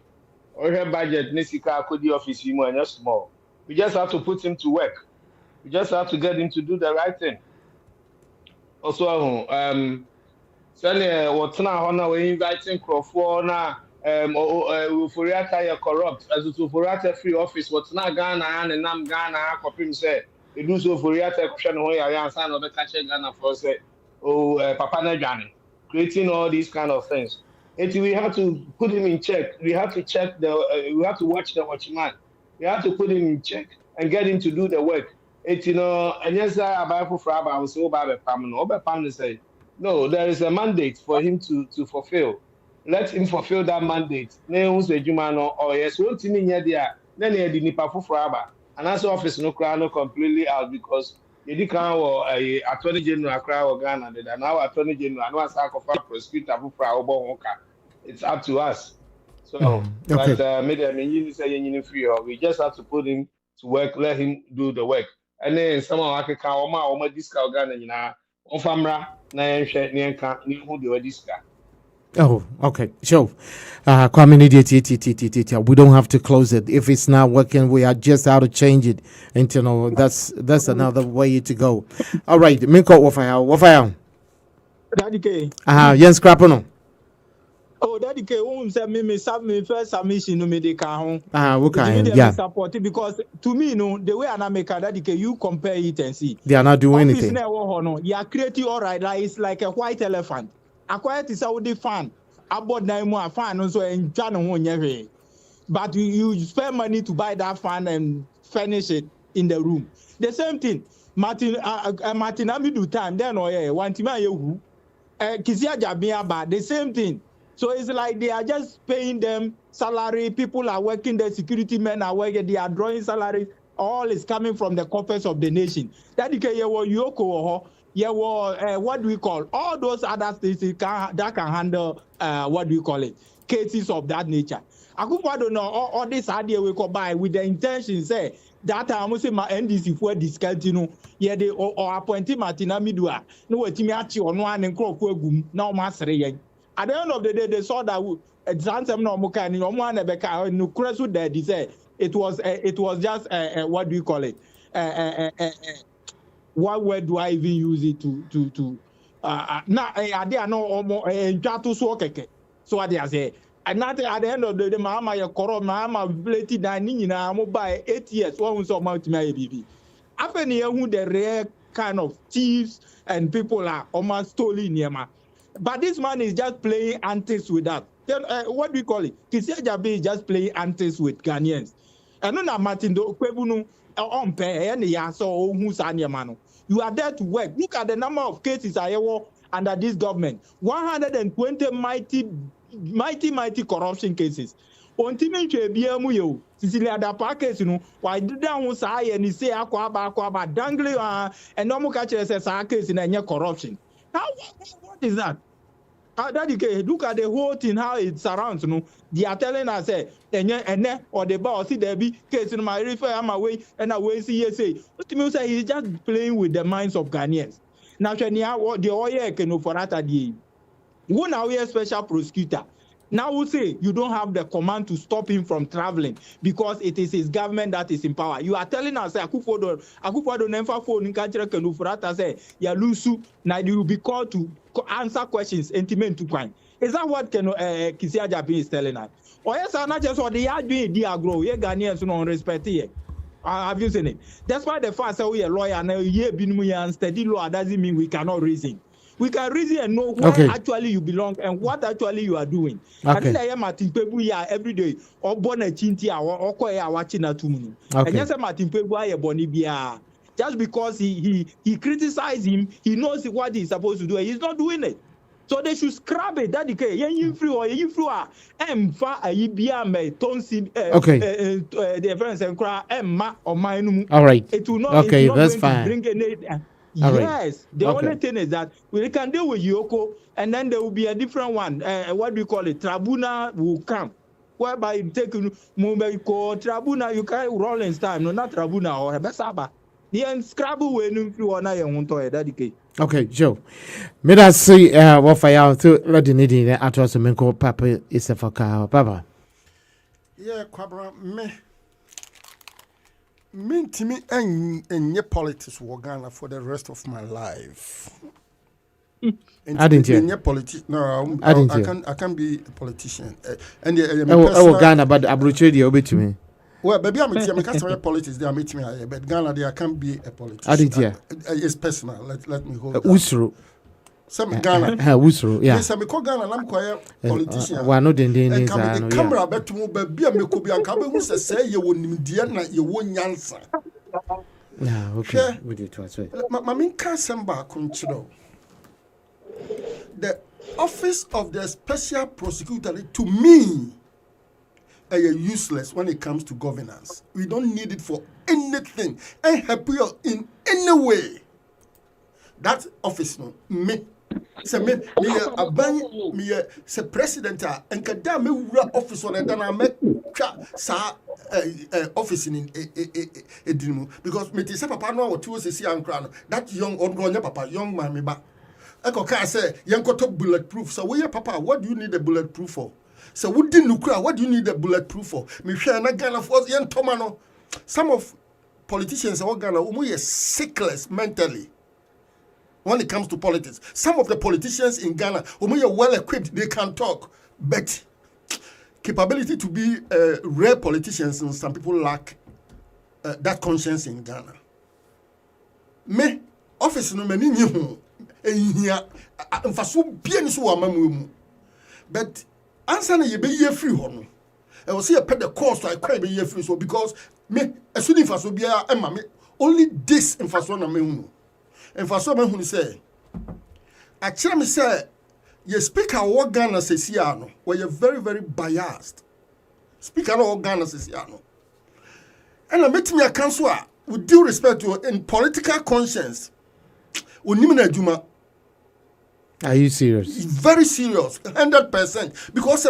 Or her budget, Nisika could the office you and small. We just have to put him to work. We just have to get him to do the right thing. Also, Sally, what's now honor we inviting Crawford now, Furiata corrupt, as to Furiata free office, what's not Ghana and Nam Ghana, copy say, they do so Furiata question where I am son of the catcher Ghana for say, Papa Najani, creating all these kind of things. And we have to put him in check. We have to check we have to watch the watchman. We have to put him in check and get him to do the work. And yes, I was so bad at Pam. Say, no, there is a mandate for him to fulfill. Let him fulfill that mandate. Or yes, one thing in there, then he did nipa for and that's office no completely out because you can't attorney general cry or Ghana and now attorney general and one sack of prosecutor for it's up to us. So Okay. but you say free we just have to put him to work, let him do the work. And then someone like a cow or discount Ghana on famra na who do a discount. Oh, okay. So, we don't have to close it. If it's not working, we are just how to change it. And that's another way to go. All right, Minko Wafaya. Daddy K. Yes, Crapono. Oh, Daddy K. Won't say me first submission no me de ka okay, yeah. Support it because to me, the way an America, Daddy K, you compare it and see. They are not doing anything. You are creating all right. Like it's like a white elephant. Acquired is Saudi fan. About 9 more fan also and Channel. But you spend money to buy that fan and furnish it in the room. The same thing. Martin Amidu time then one time you Kisia Jabia but the same thing. So it's like they are just paying them salary. People are working, the security men are working, they are drawing salaries. All is coming from the coffers of the nation. That Yoko. Yeah, well, what do we call all those other states that can handle what do you call it? Cases of that nature. I don't know all this idea we could buy with the intention say that I must say my NDC for discontinue. Yeah, they or appointed Martina Midua. No, what me actually on one and crop now master. At the end of the day, they saw that Zansam no Mokani no one Rebecca no Cresu there. They say it was just what do you call it? What word do I even use it to now they are no more jatu so keke. So what they say. And not at the end of the day, Mama ya koro Mama belated dining in a mobile 8 years, one so much my baby. After who the rare kind of thieves and people are almost stolen Yama. But this man is just playing antics with that. Then what do we call it? Kisia Jabe is just playing antics with Ghanaians. And then Martin do Kpebu on pay and ya so who's Anyamano. You are there to work. Look at the number of cases I have under this government. 120 mighty corruption cases. Continue to be a muyo. Cecilia da case, why did down say and he say aquaba dangling and no catcher says our case in any corruption. Now what is that? Look at the whole thing, how it surrounds. They are telling us, and or the boss, see there be case in my refer, I'm away, and away see, say, what you say, he's just playing with the minds of Ghanaians. Now, what the oil can for that day. Go now, we are special prosecutor. Now we say you don't have the command to stop him from traveling because it is his government that is in power. You are telling us, Akufo-Addo never phone in country can for that say ya lusu now you will be called to answer questions intimate to crime. Is that what Kisia Jabe is telling us? Or yes, I'm not just what they are doing. They are growing. Yeah, Ghanaians don't respect it. Have you seen it? That's why the fact that we are lawyer and yeah, steady law doesn't mean we cannot reason. We can reason and know where actually you belong and what actually you are doing. I think I am Martin Kpebu every day or born a chinti or watching a tumunu. And yes, Martin Kpebu Bonibia. Just because he criticized him, he knows what he's supposed to do. He's not doing it. So they should scrap it. That okay. You free or you free fa a me tonsi the friends and cry ma or mine. All right. It will not. Okay, it's not that's going fine. To bring any, All yes. Right. The only thing is that we can deal with Yoko, and then there will be a different one. What do we call it? Tribunal will come. Whereby you take Mumbai Tribunal, you can't roll in time. No, not Tribunal or Besaba. The unscrabble when you want to dedicate. Okay, Joe. May I see what fire to ready needing the address of Minko Papa is a foca, Papa. Yeah, Quabra me to me and your politics were Ghana for the rest of my life. I didn't hear. No, I can't be a politician. And Ghana, but Abruche the obey to me. Well, baby, I'm a customer politics. They are meeting me, but Ghana, they can't be a politician. I didn't hear. It's personal. Let me hold. Usru. Some Ghana. Wusro, yeah. Yes, I'm a Ghana and I'm quite politician. Why not in the and come the camera bet to move be a Mikobi and Kabe who say you won't Diana, you won't answer. Yeah, okay. We did twice. Mamin Kasamba Conchiro. The office of the special prosecutor, to me, is useless when it comes to governance. We don't need it for anything. And happy in any way. That office, no, me. Say me a ban me say president and kada me wura office on and I make sa office in edinimu because me say papa no what was see ankra that young old papa young man me ba eko ka say yenko to bulletproof so we papa what do you need a bulletproof for so we didn't nukra what do you need a bulletproof for me hwe na Ghana for yen toma no some of politicians in Ghana umu sickless mentally. When it comes to politics, some of the politicians in Ghana, who are well equipped, they can talk, but capability to be rare politicians, and some people lack that conscience in Ghana. Me office no many new bien so but answer na ye be ye free hono. I will see a pet the cost I cry be ye free so because me as soon as so be only this infrastructure na me and for some who say, I tell me, say, you speak our Ghana says Yano, where you're very, very biased. Speak our Ghana says Yano. And I met me a council with due respect to in political conscience. Are you serious? Very serious, 100%. Because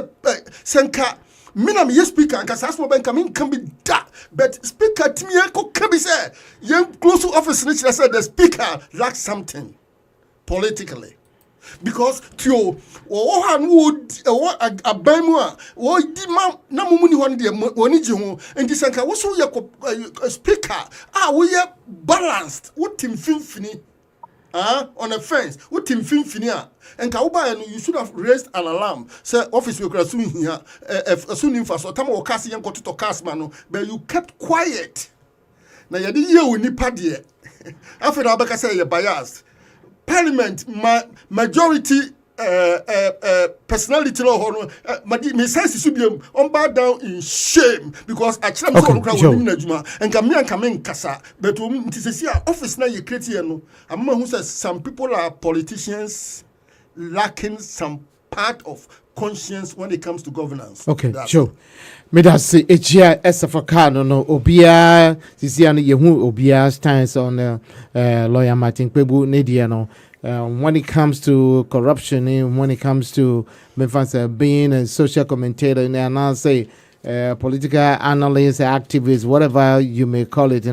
Senka. Mina me speaker and kasasmo ben kamin can be that but speaker timiako can be say young close to office nature said the speaker lacks something politically because tio o han would abamu o di ma na mumuni hon de woni ji ho enti sanka wo so ye speaker we ye balanced what team finfini on a fence what team finfini and you should have raised an alarm. Say office we could soon here soon for so time or cast young to cast man, but you kept quiet. Now you didn't hear we need party. After Abeka say you're biased. Parliament majority personality law me sense should be on bow down in shame because I try to and come in kasa but office now you create here no who says some people are politicians lacking some part of conscience when it comes to governance. Okay, sure. Me da se ejia esafakano no obia sisiano yehu obia stands on lawyer Martin Kpebu Nadia no when it comes to corruption when it comes to being a social commentator and I say political analyst activist whatever you may call it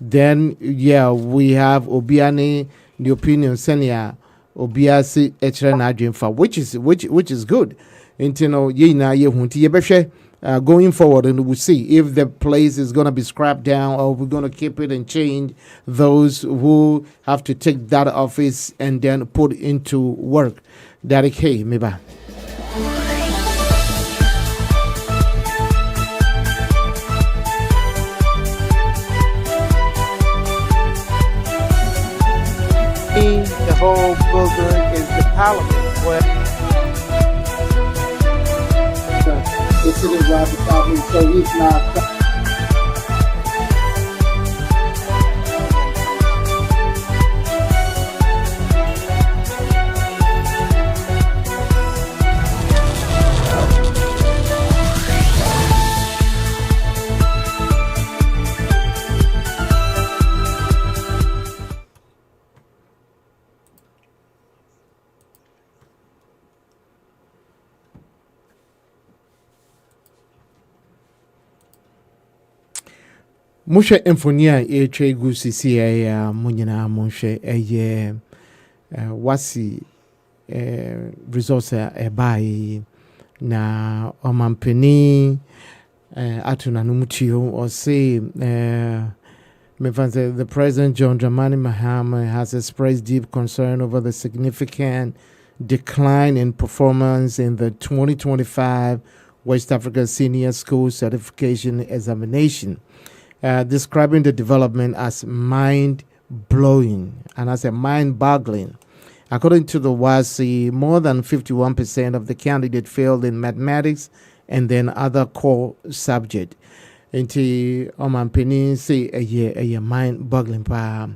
then yeah we have obiani the opinion senior obiasi echere na adwemfa which is good ye na ye hunti ye behwe going forward and we'll see if the place is going to be scrapped down or we're going to keep it and change those who have to take that office and then put into work. Derek Hay, meba. The whole building is the parliament where it's in the Robert Album, so he's not. Mushe Infonia etwe gu sisi ya munyina mushe Wassce resource bai na omampeni atuna numutio or say the President John Dramani Mahama has expressed deep concern over the significant decline in performance in the 2025 West Africa Senior School Certification Examination. Describing the development as mind-blowing and as a mind-boggling According to the WASSE, more than 51% of the candidates failed in mathematics and then other core subject. Nti omampeni say a mind boggling pa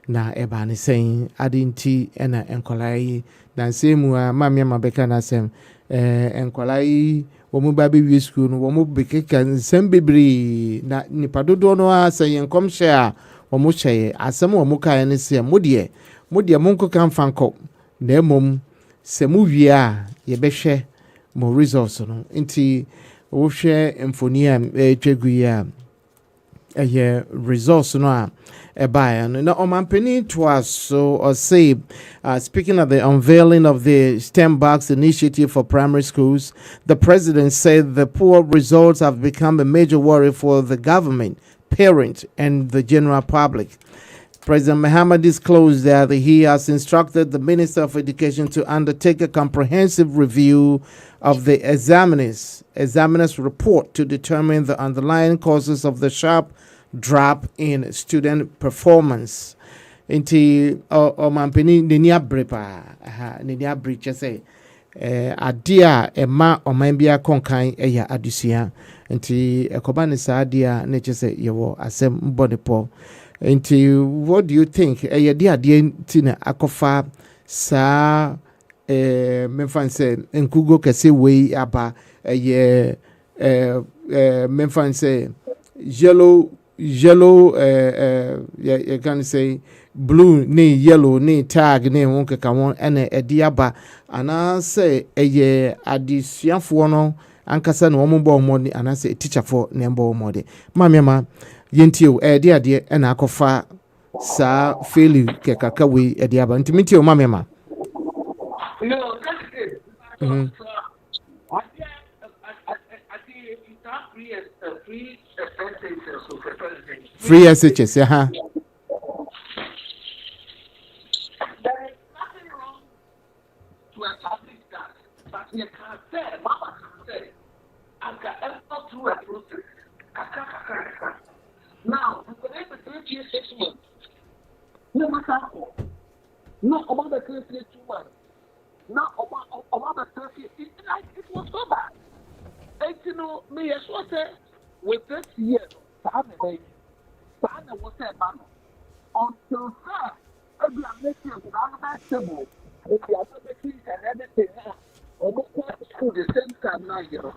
na eba ne saying adinti ena enkolai na same mama mabeka na sem enkolai womu ba be school no womu bekeka nsem bebre na nipa dodo no asay enkom hye a womu hye asem womu kai ne se modie monko kan fanko na emom se mu wie a ye behwe mo results no nti wo hwe emfoni a twegu ya results no a eba no na omampeni twas so or say speaking of the unveiling of the STEM Box initiative for primary schools, the president said the poor results have become a major worry for the government, parents, and the general public. President Mahama disclosed that he has instructed the Minister of Education to undertake a comprehensive review of the examiners' report to determine the underlying causes of the sharp drop in student performance. Inti omampeni nini abrepa nini abreche say adia ema omambia konkan eya adusia nti ekoba ne sa adia ne chese yewo asem mbonipo. Nti what do you think dia tina akofa sa memfan say enkugo kese we aba memfan say yellow you can say blue ni yellow ni tag ni wonke ka won ene ediaba ana say adisuafo no ankasa na omo bo mo ni ana say teacher for ne mbo mo de mamiama yentio ade ena akofa sa failure ke kakawe ediaba ntimitio mamiama No, that's it. I think it's not free SHS, There is nothing wrong to establish that, but you can say, Mama can say, I can enter through a process. Now, for the next 3 years, 6 months, no matter how, not about the 3 2 months, not about the 30, it was so bad. And you know, me as well say, with this year, Saturday was a man until her, every ambition is not stable. If you are not making and everything, or not to school the same time now, you know.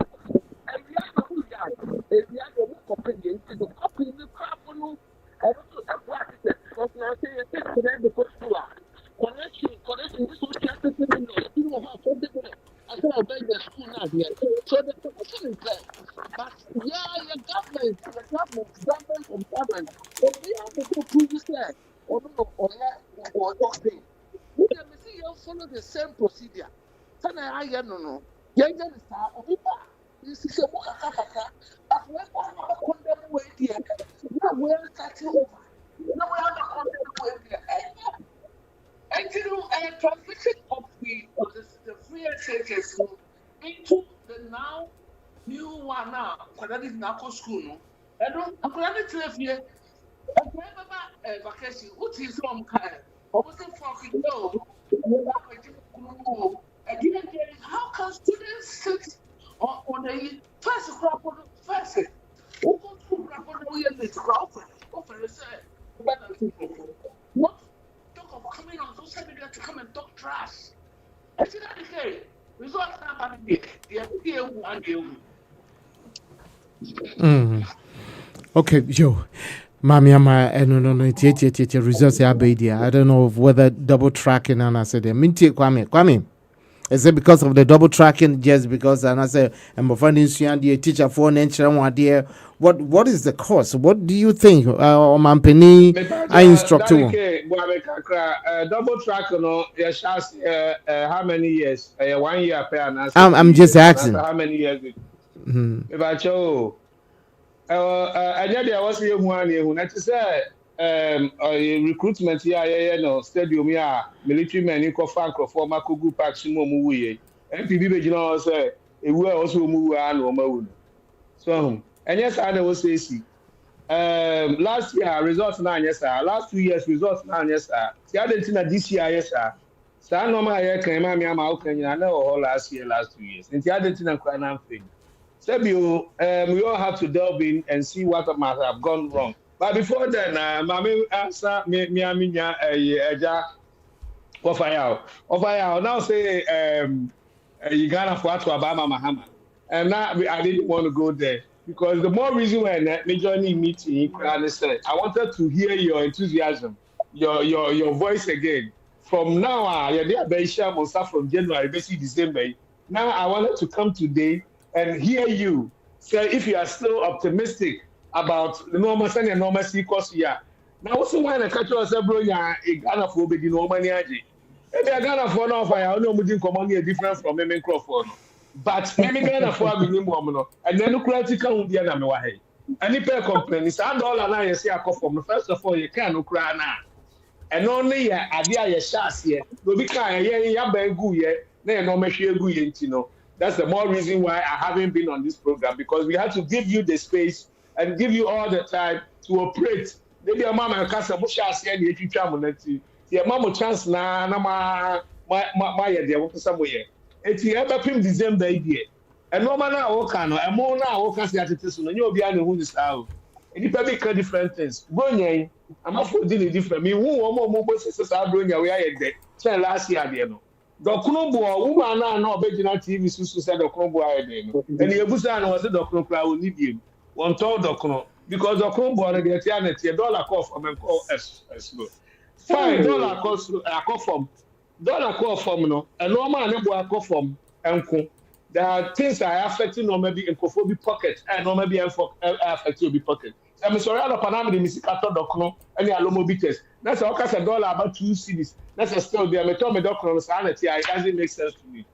And we have to do that. If we have to look up in the copy in the crap, and also a practice, because now say, you take to them because you are. Connection, this will just be you know how to do it. I said, I'll beg the school now here. So the position is there. But yeah, your government, but we have to go through this there. Or not thing. We can see you follow the same procedure. So now I no. You just start of it. This is a book of but when I condemn way here, now we're starting over. Now we have a condemn way here. And you know, transition of the free SHS into the now new one now, that is now school. No, I don't. I'm going to tell you, I remember vacation. What is from kind? Or was it from again, how can students sit on the first crop on the first? Who go to crop on the crop? What? Talk of coming on social media to come and talk trash. I see that the case. Results not bad. Okay, yo. Mamiama no tie results ya be I don't know whether double tracking and I said minti kwame. Is it because of the double tracking? Just because and I say I'm finding the teacher for an dear. What is the cost? What do you think? Mampeni I instruct you. Double track no how many years? 1 year per annum. I'm just asking. How many years? I there was a one who not to say recruitment here no stadium here military men in Kofan former Kugu Park Sumo Muye. MPB you say we were also move and so and yes I was say last year results now yes sir last 2 years results now yes sir the other thing this year yes sir Sa normal I can ma me ama o kan nyina na last 2 years. Nti adenti na kwa na mfem. Sebio, we all have to delve in and see what might have gone wrong. But before then, Mami answer me aminya eja ofaya now say you Ghana for to Obama Mahama. And now I didn't want to go there because the more reason when me joining meeting, I said I wanted to hear your enthusiasm, your voice again. From now, you're there from January, basically December. Now I wanted to come today and hear you say if you are still optimistic about the normal course here. Now, what's the one that catch us, bro? Yeah, Ghana for be no money. Maybe Ghana for now, I know we didn't come on here different from Memon Crawford. But maybe Ghana for a minimum, and then no critical will be an amaway. And if I complain, it's $1 and I say I call from first of all, you can't cry now. And only idea your shots here, will be kind, yeah, good, yeah, no, make sure good, you know. That's the more reason why I haven't been on this program because we have to give you the space and give you all the time to operate. Maybe a mama can say, "Bush has said you teach me." Your mama chance na my idea what somewhere. It's here about him December idea. And no man now can and more now can say at it so you be who is out. And you probably can different things. Bonye, I'm not for dealing different. Me who more sisters are doing your way there. Tell last year there no. Dokno bo woman na na obegina TV susu say dokno bo aye no and yebusa na was dokno kra wo need him won to dokno because dokno bo na get ya na tie dollar call from and call s fine dollar cost from no and normal na bo call from enko there are things that are affecting no maybe encophobic pocket and no maybe affecting your pocket. I'm sorry, I'm not the Missikato Docno, any Alomobites. That's all kinds of dollar about 2 cities. That's a still there. I told me Docno, it doesn't make sense to me.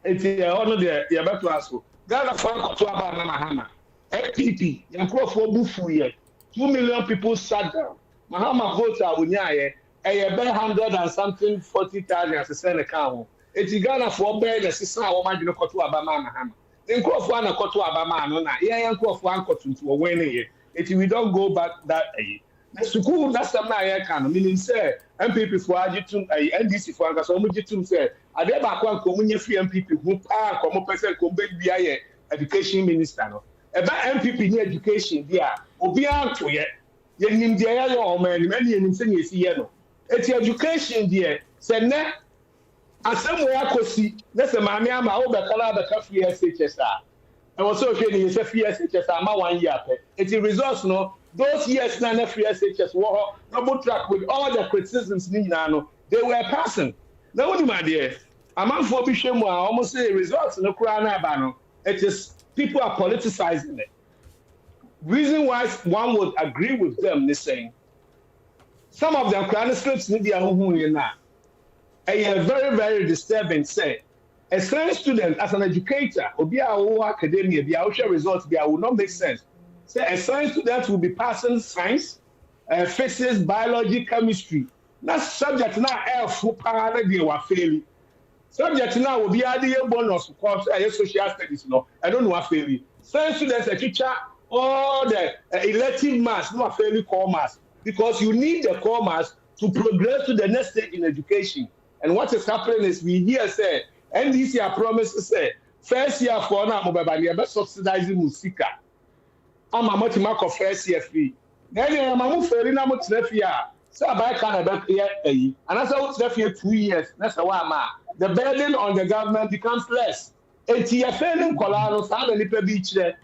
It's one there, you're about to ask. Ghana Franco to Mahama, FPP, Yanko for Bufu here. 2 million people sat down. Mahama votes are Unyaye, a bear 100 and something 40,000 as a Senate account. It's Ghana for bear the sister or Major Kotu Abama Mahama. Then Kofu and Kotu Abama, no, yeah, Yanko for Uncle to win here. If we don't go back that the school that's something I can meaning say MPP for agitum NDC for anga so mujitum say ade ba kwa komunye free MPP who pa komo person ko be bia education minister no e ba MPP ni education dia obi anto ye nim dia ya o man ni nim se ni esi ye no eti education dia se ne asem wa kosi na se maame ama wo be kala be ka free SHS and also training is a free SHS ama 1 year. It's a results no those years na free SHS were double track with all the criticisms they were passing. Now what my dear, a man for Bishemu almost say results no crana bano. It is people are politicizing it. Reason why one would agree with them is saying some of them transcripts need their own na. A very, very disturbing say. A science student, as an educator, or be our academia, be our results, will not make sense. So a science student will be passing science, physics, biology, chemistry. That subject now, who they were failing. Subject now will be adding a bonus because social studies. No, I don't know what failing. Science students, a teacher, all the elective maths, not failing core maths, because you need the core maths to progress to the next stage in education. And what is happening is we hear say. NDC are promises say first year for now mobile be subsidizing musika. I'm a much mark of first year fee. Then I'm a fair na mo trafia. Say buy Canada here and as I was there 2 years. That's why the burden on the government becomes less. And you failing Colano stand and the beach there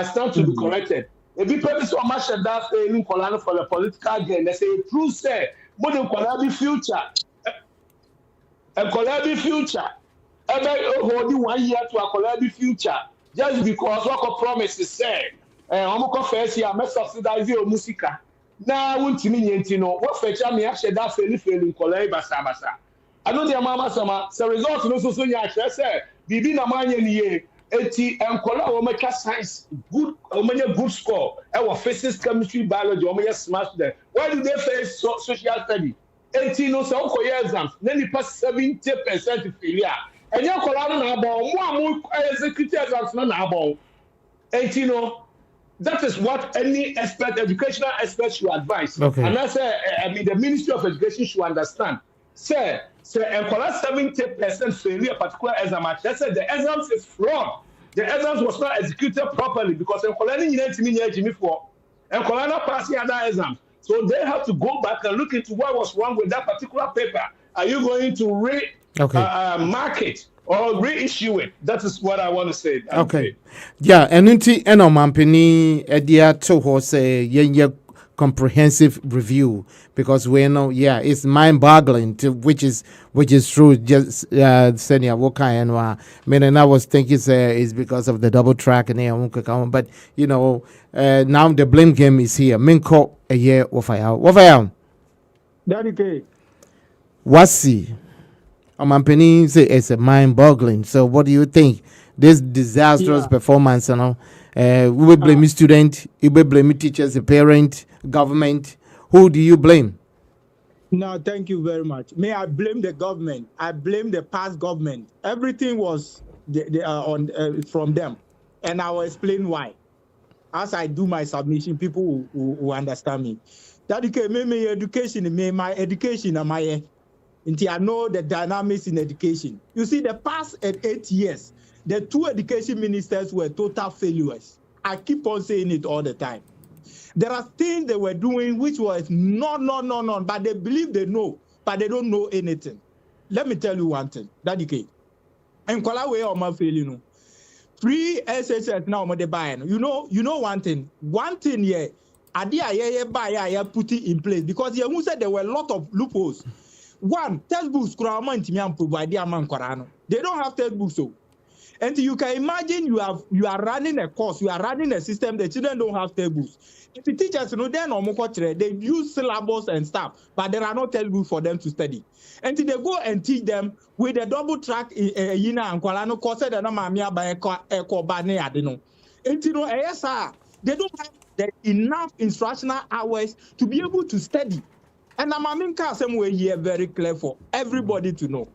stand to be corrected. If you pay so much that failing Colano for the political gain, they say true say modern Colano future. A Colano future. Holding 1 year to a collab future just because what promises say first year must subsidize your musica. Now won't mean what fetch me actually that failing collab basa. I know the mama sama so result no so ya say bibi na manye ni eti enkola o make science good o make good score our physics chemistry biology o make smart student. Why do they face social study 18 no so exams then you pass 70% failure. And your column about more executive exams na about 18. That is what any expert, educational expert should advise. Okay. And I say, the Ministry of Education should understand. Say, So, and 70% failure a particular exam. I said the exams is fraud. The exams was not executed properly because in Colani you need to mean Jimmy for and Colana passing other exams. So they have to go back and look into what was wrong with that particular paper. Are you going to mark it or reissue it? That is what I want to say. Okay. Yeah, and Mampini Edia to horse a comprehensive review because we know it's mind-boggling to which is true. Just Senia Woka and and I was thinking it's because of the double track and but now the blame game is here. Minko a year Wafaya Daddy K. Wassce Mampini say it's a mind-boggling. So what do you think? This disastrous performance, we will blame student, we will blame teachers, the parent, government. Who do you blame? No, thank you very much. May I blame the government? I blame the past government. Everything was from them, and I will explain why. As I do my submission, people will understand me. That my education, my education, until I know the dynamics in education. You see, the past 8 years, the 2 education ministers were total failures. I keep on saying it all the time. There are things they were doing which was no, but they believe they know, but they don't know anything. Let me tell you one thing. Daddy K. And Kwalawe or my failing. Free SSS now they buy. You know one thing. One thing here, I put it in place because you said there were a lot of loopholes. One, textbooks they don't have textbooks so. And you can imagine you are running a course, you are running a system, the children don't have textbooks. If the teachers they use syllabus and stuff, but there are no textbooks for them to study. And they go and teach them with a double track and course they don't have the enough instructional hours to be able to study. And I'm somewhere here very clear for everybody to know.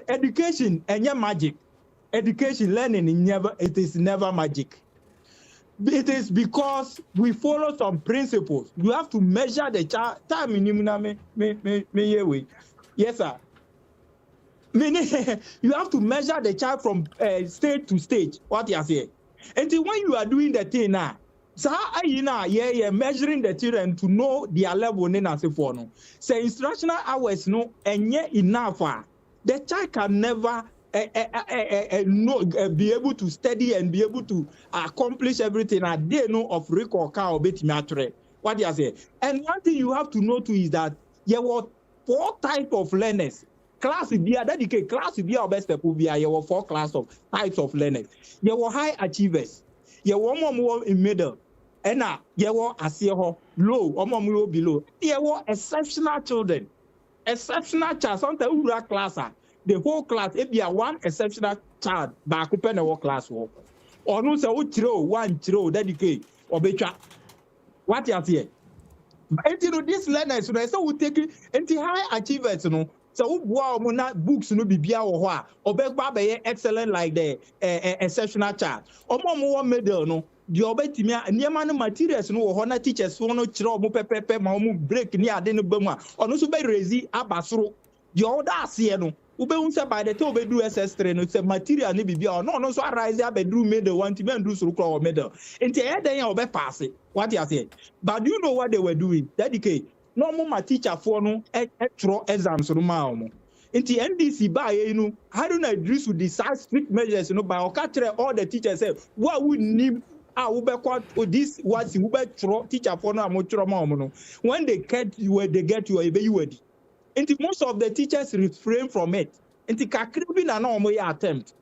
Education and your magic. Education learning it is never magic. It is because we follow some principles. You have to measure the child. Yes, sir. You have to measure the child from stage to stage. What you say? Until when you are doing the thing now. So measuring the children to know their level no. So instructional hours no enough. The child can never be able to study and be able to accomplish everything. And they know of record or what you say. And one thing you have to know too is that there were 4 types of learners. Class would be class would be our best step. There were 4 types of learners. There were high achievers. There were more in middle. And now, there were low, or below. There were exceptional children. Exceptional child, sometimes who are class, the whole class, if you are one exceptional child, back up in the class work. Or no, so one throw, dedicate, or better. What you say? And these learners, so we take it into high achievers, So wow, books no be or excellent like the exceptional child. Or more middle no. The obetimia near materials no honor teachers no chiro pepe ma break near den bema or no so be rezi abasro. The order see no. Ube by the time we do SS3 no say material ni bibia no so arise abedru middle want to do so or middle. Into then you be pass it. What you say? But do you know what they were doing? Dedicate. No more teacher for no exams no ma omo. Into NDC by how do not address with decide strict measures by all the teachers say what we need this was teacher for no when they get you ready. And most of the teachers refrain from it. And the attempt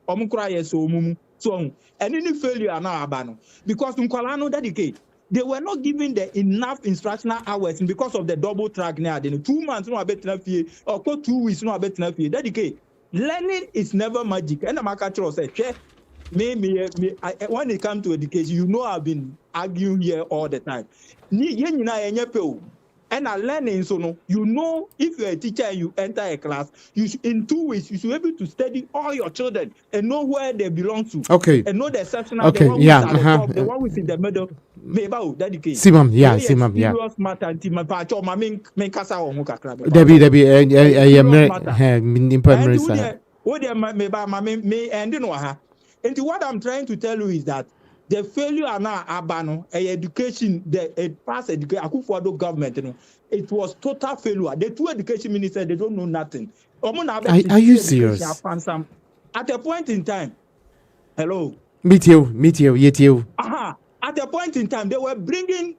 so and any failure now abano because dedicate. They were not given the enough instructional hours because of the double track now. 2 months no better or 2 weeks no better dedicate. Learning is never magic. And I'm said when it comes to education, I've been arguing here all the time. And learning, so no, you know, if you're a teacher and you enter a class, in 2 weeks you should be able to study all your children and know where they belong to. Okay. And know the exceptional, Okay. the one who's Yeah. at the top, the one who's in the middle. Maybe dedicate. Simam. Yeah. Simam. Yeah. Serious matter. Until my patch or my main kasa or mukakra. Debbie. Me and you know ha. And what I'm trying to tell you is that the failure now abano education the past education Akufo-Addo government, you know, it was total failure. The two education ministers, they don't know nothing. Are you serious? At a point in time, hello. Meet you. At a point in time, they were bringing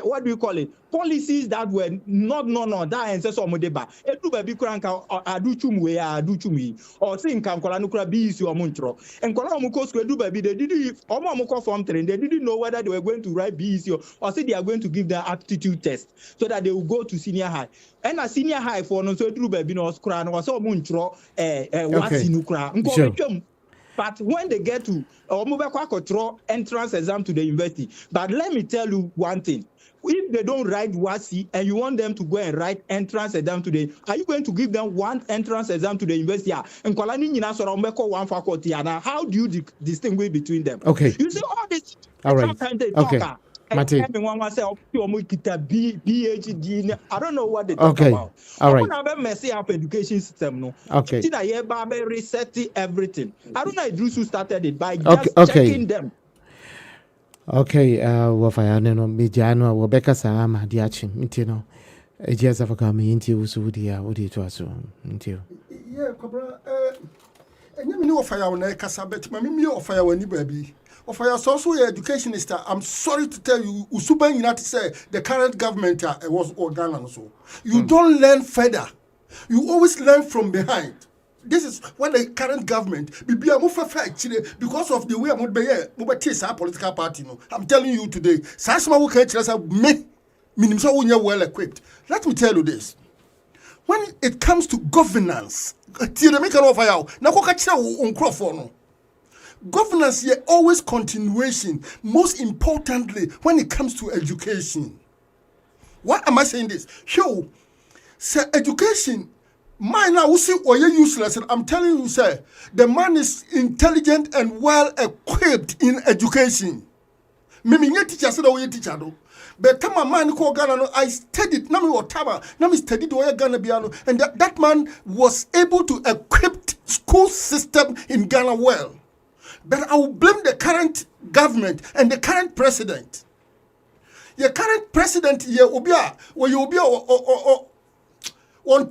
what do you call it? Policies that were not that and so modeba. Edu baby kranka adu chumwe or saying kan kola nukura bi isi omuntro. And kola omuko school edu baby they didn't omuko form train. They didn't know whether they were going to write BEC or say they are going to give their aptitude test so that they will go to senior high. And a senior high for no so edu baby no skra no so omuntro wasi nukura. But when they get to entrance exam to the university, but let me tell you one thing. If they don't write WASSE and you want them to go and write entrance exam today, are you going to give them one entrance exam to the university? And one faculty. How do you distinguish between them? Okay. You see all this. All right. Okay. Everyone wants to PhD. I don't know what they talk okay. about. All right. I don't messy up education system. No. Okay. Resetting everything. I don't know if Drusu started it by just checking them. Okay. Wafaya no mijano wabeka sama diachi. Intino. Ejiasa fakami inti usudia udi tuasu. Intio. Yeah, Cobra. Enyemi ni wafaya wana kasabet. Mami wafaya wani baby. Of your social educationist, I'm sorry to tell you, Usuban United say the current government was organ so. You don't learn further. You always learn from behind. This is what the current government because of the way I'm our political party. I'm telling you today, well equipped. Let me tell you this. When it comes to governance, governance here always continuation, most importantly when it comes to education. Why am I saying this? Show, sir, education, mine now see or you useless. And I'm telling you, sir, the man is intelligent and well equipped in education. Maybe your teacher said oh teacher do. But time a man called Ghana, I studied, Nami or Taba, Nami studied where Ghana Biano, and that man was able to equip school system in Ghana well. But I will blame the current government and the current president. Your current president here, Obia, where you be on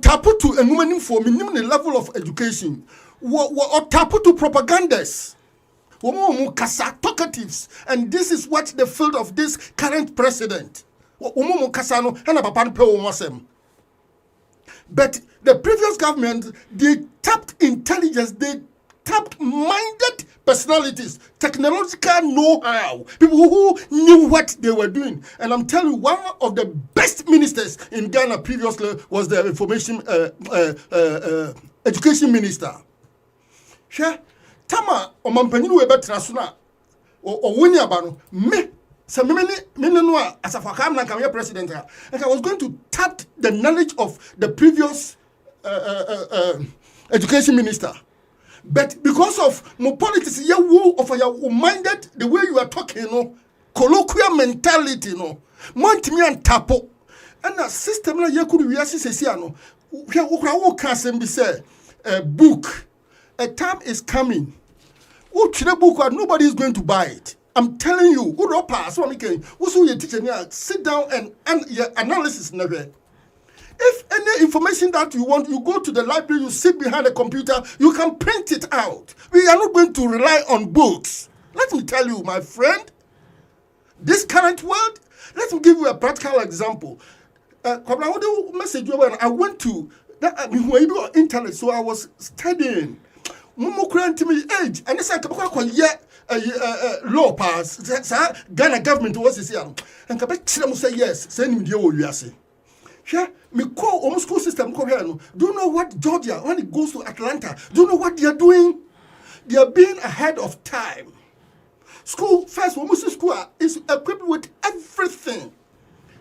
tapu to a woman for minimum level of education, or tapu to propagandas, talkatives, and this is what the field of this current president. But the previous government, they tapped intelligence, they tapped minded personalities, technological know-how, people who knew what they were doing. And I'm telling you, one of the best ministers in Ghana previously was the information education minister. Sure, Tama omampanyinu webetra suna o woni abano me so me no as a fakam na come president and I was going to tap the knowledge of the previous education minister. But because of my politics, you of your minded the way you are talking, colloquial mentality, me and tapo, and a system like you could be associated. We can be say a book. A time is coming. The book nobody is going to buy it. I'm telling you, good pass one again. Also, your teacher sit down and your analysis never. If any information that you want, you go to the library, you sit behind a computer, you can print it out. We are not going to rely on books. Let me tell you, my friend, this current world, let me give you a practical example. Message when I went to the internet, so I was studying. Age, and it's like law pass. Ghana government was this year. And Kabet say yes, send him the yeah, me call school system. Do you know what Georgia, when it goes to Atlanta, do you know what they are doing? They are being ahead of time. School, first, school is equipped with everything.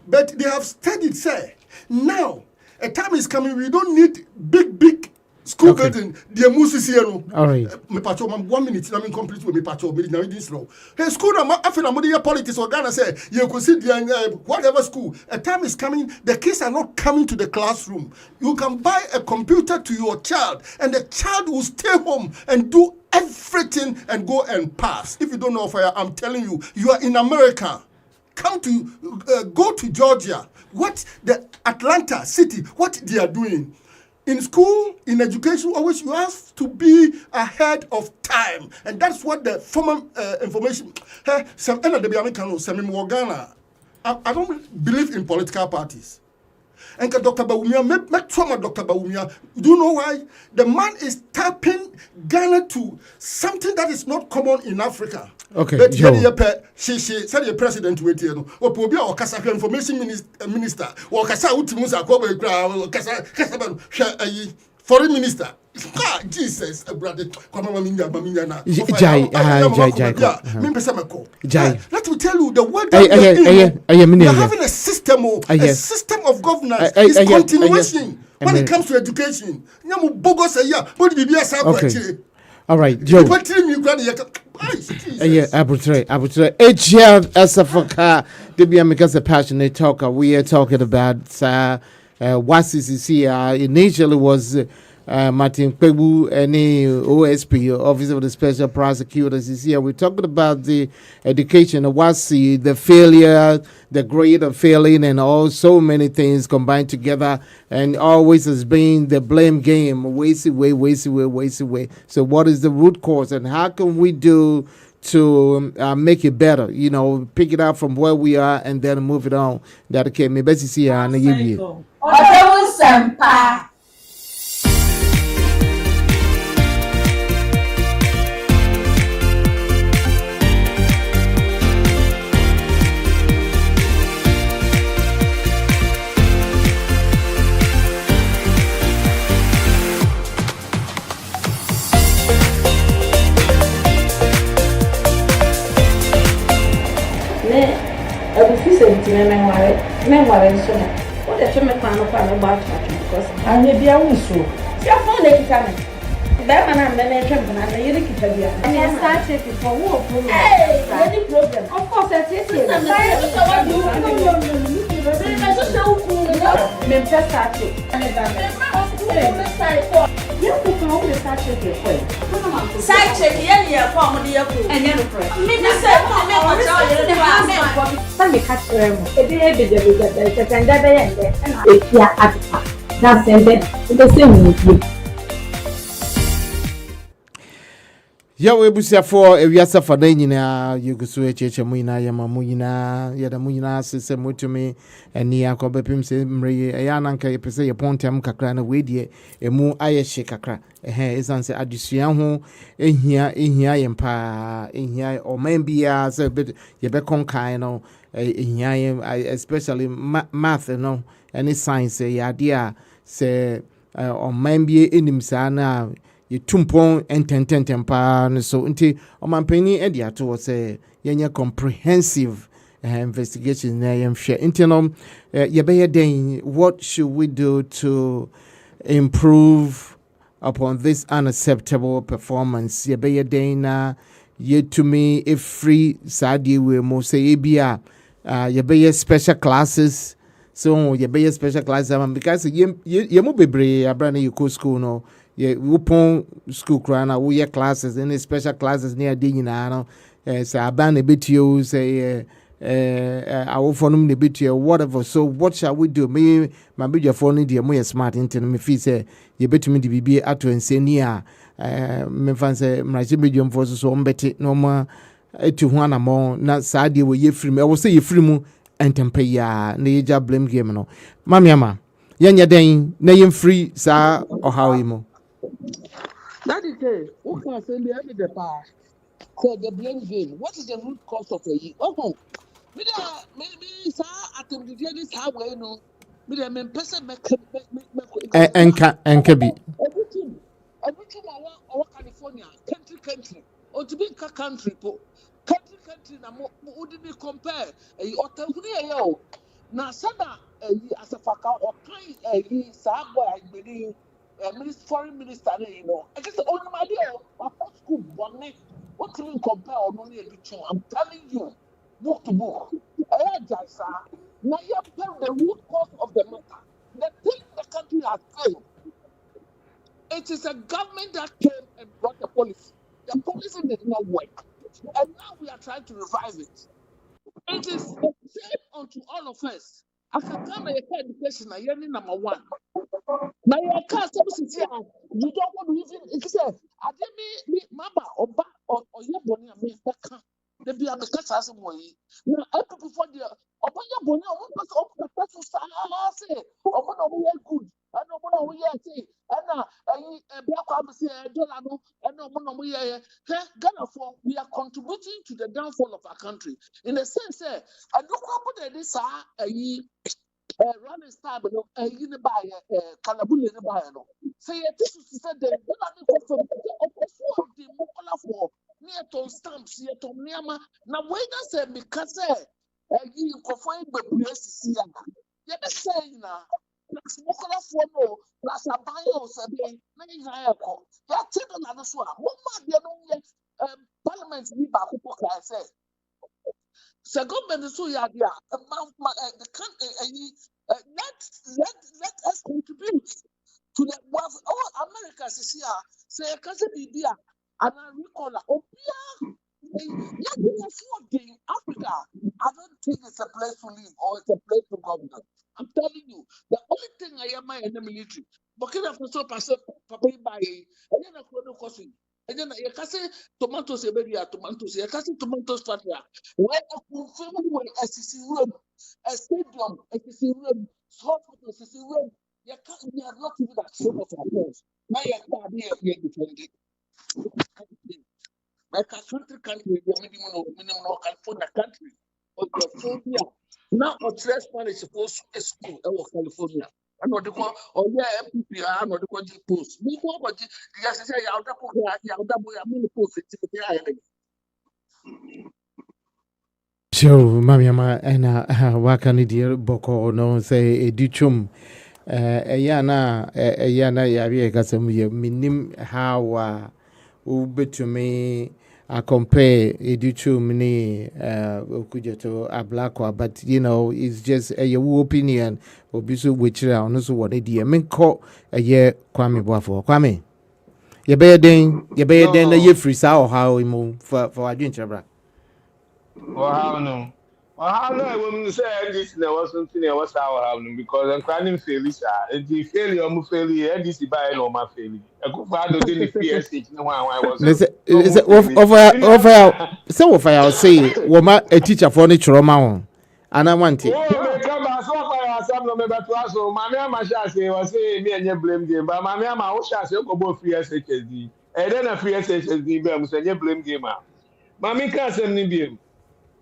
But they have studied, say, now a time is coming, we don't need big school building. The Musiciano. All right. Me pacho, 1 minute, I'm incomplete with me pacho, but now it is slow. Hey, school, after the politics, or Ghana say, you could see the whatever school. A time is coming, the kids are not coming to the classroom. You can buy a computer to your child, and the child will stay home and do everything and go and pass. If you don't know, I'm telling you, you are in America. Go to Georgia. What the Atlanta city, what they are doing. In school, in education, always you have to be ahead of time. And that's what the former information. I don't believe in political parties. And Dr. Bawumia, Dr. Bawumia, do you know why? The man is tapping Ghana to something that is not common in Africa. Okay, but she said the president wait here. Or Pobia or Kasa information minister or Kasa Utimusa Kobe Kasa foreign minister. Jesus, brother, let me tell you the word that we are having a system of governance is continuation when it comes to education. Okay. All right, Joe. Abutre. HL Asafaka, Debia because a passionate talker. We are talking about Wassce is here. Initially was Martin Kpebu and OSP, Office of the Special Prosecutors, is here. We're talking about the education of Wassce, the failure, the grade of failing, and all so many things combined together, and always has been the blame game, waste away. So what is the root cause, and how can we do to make it better? You know, pick it up from where we are and then move it on. That okay, maybe see and give you. What the children plan about because I may be a so. See, I found it. That man and then I tramp and I really keep a beer. And I started for war. Hey, any problem? Of course, that's it. Side check, yeah, comedy, and you're Let me catch them. A day, the Canada, and that's the same with you. Yawe busia for ewiasa for na nyina yugusu echeche mu nyina yama mu nyina yada mu nyina sese mutumi eni akobepim se mreye eya nanka yepese ye pontem kakra na wedie emu ayehye kakra esanse adusua ho ehia yempa ehia oman bia se yebe konkan no ehia especially math no any science ya dia se oman bia enim sa na tumpon entententempa no so nti omampani e dia to say yenye comprehensive investigation na yemhwe nti no yebeye den. What should we do to improve upon this unacceptable performance? Yebeye den na yetumi if free sadie we mo say ebia yebeye special classes. So yebeye special classes because yemu bebre abra na yiko school no upon school crana we year classes and special classes near dinina no say aban a bit you say our phone the bit whatever. So what shall we do? Me my video phone dear more smart into me fee say you bet me the be at and say near me fancy my medium for so betty no more to one among not sad you were ye free me I will say you free mu and tempe ya na blame game no mamiama yenya den na yem free sa or how imo. That is it. Who can send the end the past? So the blame game. What is the root cause of a oh, maybe sir at the beginning how we know. Me person make and can be everything our California country or to be country country na mo would be compare a otter yo Now, Sana, as a faka or kind, Sabo, foreign minister, you know, I just only my dear, what school bonnet, what even compare or only a bit. I'm telling you, book to book. Now you have the root cause of the matter. The thing the country has failed. It is a government that came and brought the policy. The policy did not work. And now we are trying to revive it. It is said unto all of us. As a Ghana education, I am number one. Now you can't say you don't want to even. It says, I didn't me mama or your bonny and me back. They be a because as a boy. Now, up before the upon your bonny, I want to open the person say, open over here good. I know what we are saying. And a black army say, Dolano, and no one we are. Ghana for we are contributing to the downfall of our country. In a sense, and look what this are running star, but you buy Calabuli in the buy. Say, this is said that the Mokola for near to stamps, yet to Niama. Now, wait, I said, because you can find the place. You're saying now. Mokola for no, plus a bio, said, that's it another one. What might be Parliament be back, I say. So government is so yeah, the country. Let us contribute to the wealth. Oh, America is here. Say, "Kasi Bibia, and I recall, Obia, Africa. I don't think it's a place to live or it's a place to govern. I'm telling you, the only thing I am in the military. Burkina Faso, Papa, by and then a chrono crossing. And then you can say tomatoes, tomatoes, you can say tomatoes, where a confirmed SCC room, a stadium, SCC room, hospital, SCC room, you can't be not even that sort of affairs. Now you can't be here defending. Like a country, the minimum California country, or California. Now, a transplant is supposed to school in California. I know the call, or MPP, I know the call post. Me, what just say, I'll double a post. So, Mamiama, and Wakani dear Boko, no say a duchum. A yana, Yavia Gasam, minim how ube to me. I compare Educhum ni Okujato a black one, but you know, it's just a opinion or bisu which I also what idea. Men call a year Kwame Buffalo. Kwame, you bear then, a year free sour how we move for a drink, bra. Or how no? Or how no? I wouldn't say this there was something I was our because I'm crying failure. If the failure, I'm failure, and this is by no my failure. I could find out in the PSH. No one I was. Over so if I say, Woma a teacher for nature amount, and I want it. Oh, come on, so far, some no member to us. So, Mamma Mashasi was saying, me and you blame game, but Mamma Mashasi, you go both free SHSD. And then a free SHSD, I'm saying, you blame game. Mammy can't send me beam.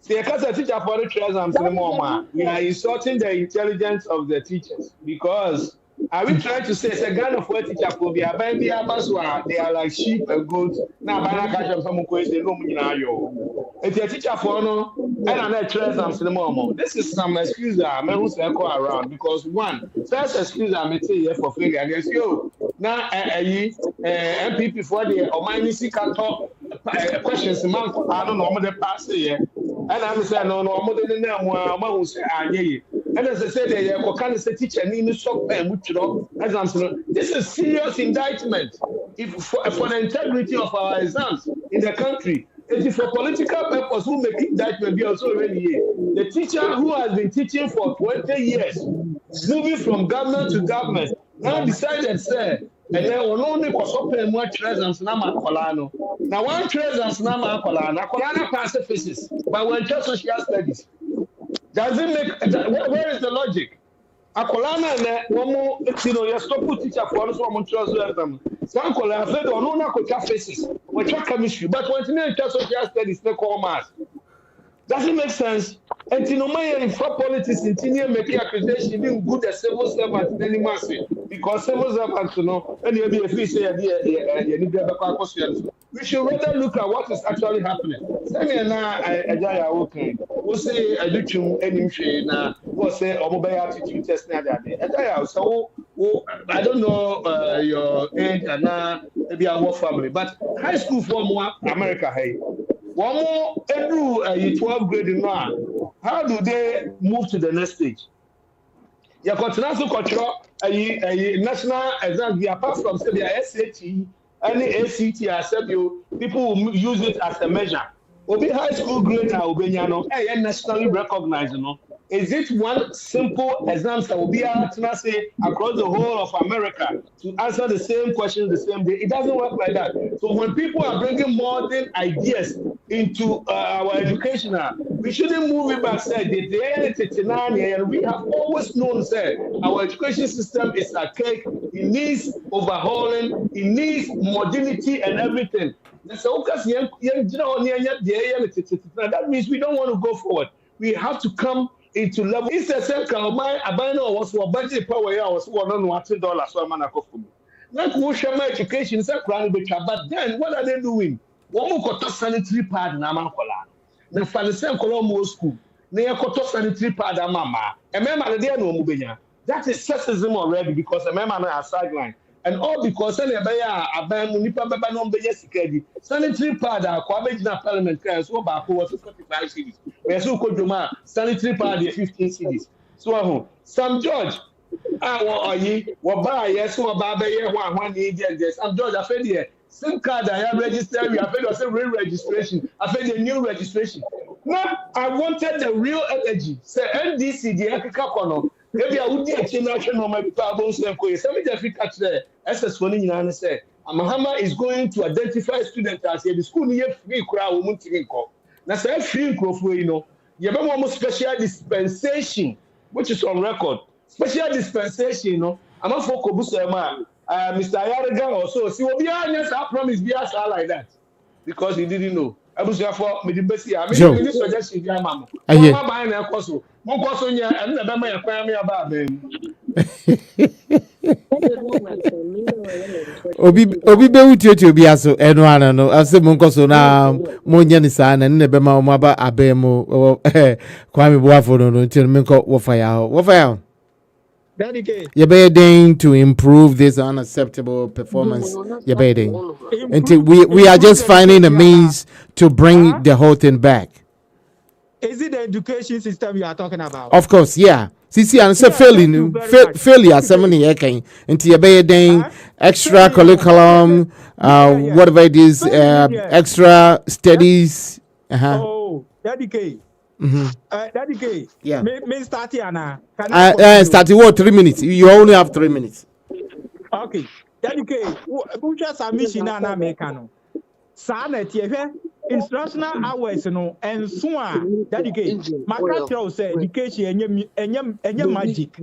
See, a class teacher for the treasures and more. We are insulting the intelligence of the teachers because are we trying to say it's a gun of what teacher for be a baby abaswa? They are like sheep and goats. Now, Bana catch up some question, no more. It's a teacher for no, and I'm treasures and more. This is some excuse I'm going to echo around because one, first excuse I'm here for failure against you. Now, MPP for the Omanisi can talk questions, man. I don't know what the past year. And I'm saying, no, more than them, say, and as I said, I can't say teacher, need shock and as I'm saying, this is serious indictment if for the integrity of our exams in the country. It is for political purpose who make indictment be also already here. The teacher who has been teaching for 20 years, moving from government to government, now decided, sir, and then only for open more treasures nama kolano. Now one treasures nama kolana pass the physics, but when just social studies. Does it make where is the logic? Akolana ne womo you stop teacher for us womo trust them. Some kola said no na ko physics, we check chemistry, but when you just social studies they call math. Does it make sense? And in for politics, in making accusation, being good as civil servant in any massive because civil servants and you'll be a fish we should rather look at what is actually happening. Send me now, okay. we say educhum enimhwe na we say omobey attitude test na that. So I don't know your age and maybe our family, but high school for more America hey. One more every 12th grade now. How do they move to the next stage? You continue to control a national exam apart from say the SAT, any ACT, accept you. People will use it as a measure. Obi high school grade now, Obenyano, nationally recognized, you know. Is it one simple exam that will be say across the whole of America to answer the same question the same day? It doesn't work like that. So when people are bringing modern ideas into our education, we shouldn't move it back. Say and we have always known that our education system is archaic. It needs overhauling. It needs modernity and everything. So that means we don't want to go forward. We have to come into level. It's a same kind of my abandon was for budget power. I was $120 so I'm not comfortable. Not share my education, but then what are they doing? One more got sanitary pad na mankola. The Falcon Colombo school. Near Koto sanitary pad mama. A member there no mubenya. That is sexism already because a member has sideline. And all because sanitary pad are Kwabena Parliament so back was 45 cities. We are so called sanitary pad 15 cities. So some judge. What buy yes, what buy one year. Some judge I fed here. SIM card I have registered. We have paid us a real registration. I paid a new registration. Now I wanted the real energy. Say NDC the Ekakakono. Maybe I would get a national my people. Some of the catch there. SS1 in say. Mahama is going to identify students as the school near free crowd. Now say free crowd you know. You have almost special dispensation, which is on record. Special dispensation, you know. I'm not for Kobusema. Mr. Ayariga also. See, what I promise be as like that because he didn't know. I was therefore me the best. I mean, this suggestion, dear mama. I'm buying a coso. One coso, and the member acquire me about them. Obi be uti obi aso eno ana no ase monkoso na monya ni sana ne be ma mo aba abemo Kwame Boafo no nti menko wo fire. You're bedding to improve this unacceptable performance. You're bedding. Until we are just finding a means to bring the whole thing back. Is it the education system you are talking about? Of course, yeah. See, and so failure, somebody again. Until you're bedding extra curriculum, whatever it is, extra studies. Oh, dedicate. Daddy, yeah. Me start here now. Starting what 3 minutes? You only have 3 minutes. Okay. Daddy, who just submission na mekano. Sana tie instructional hours no and so on. Daddy, Macatro say education enye magic.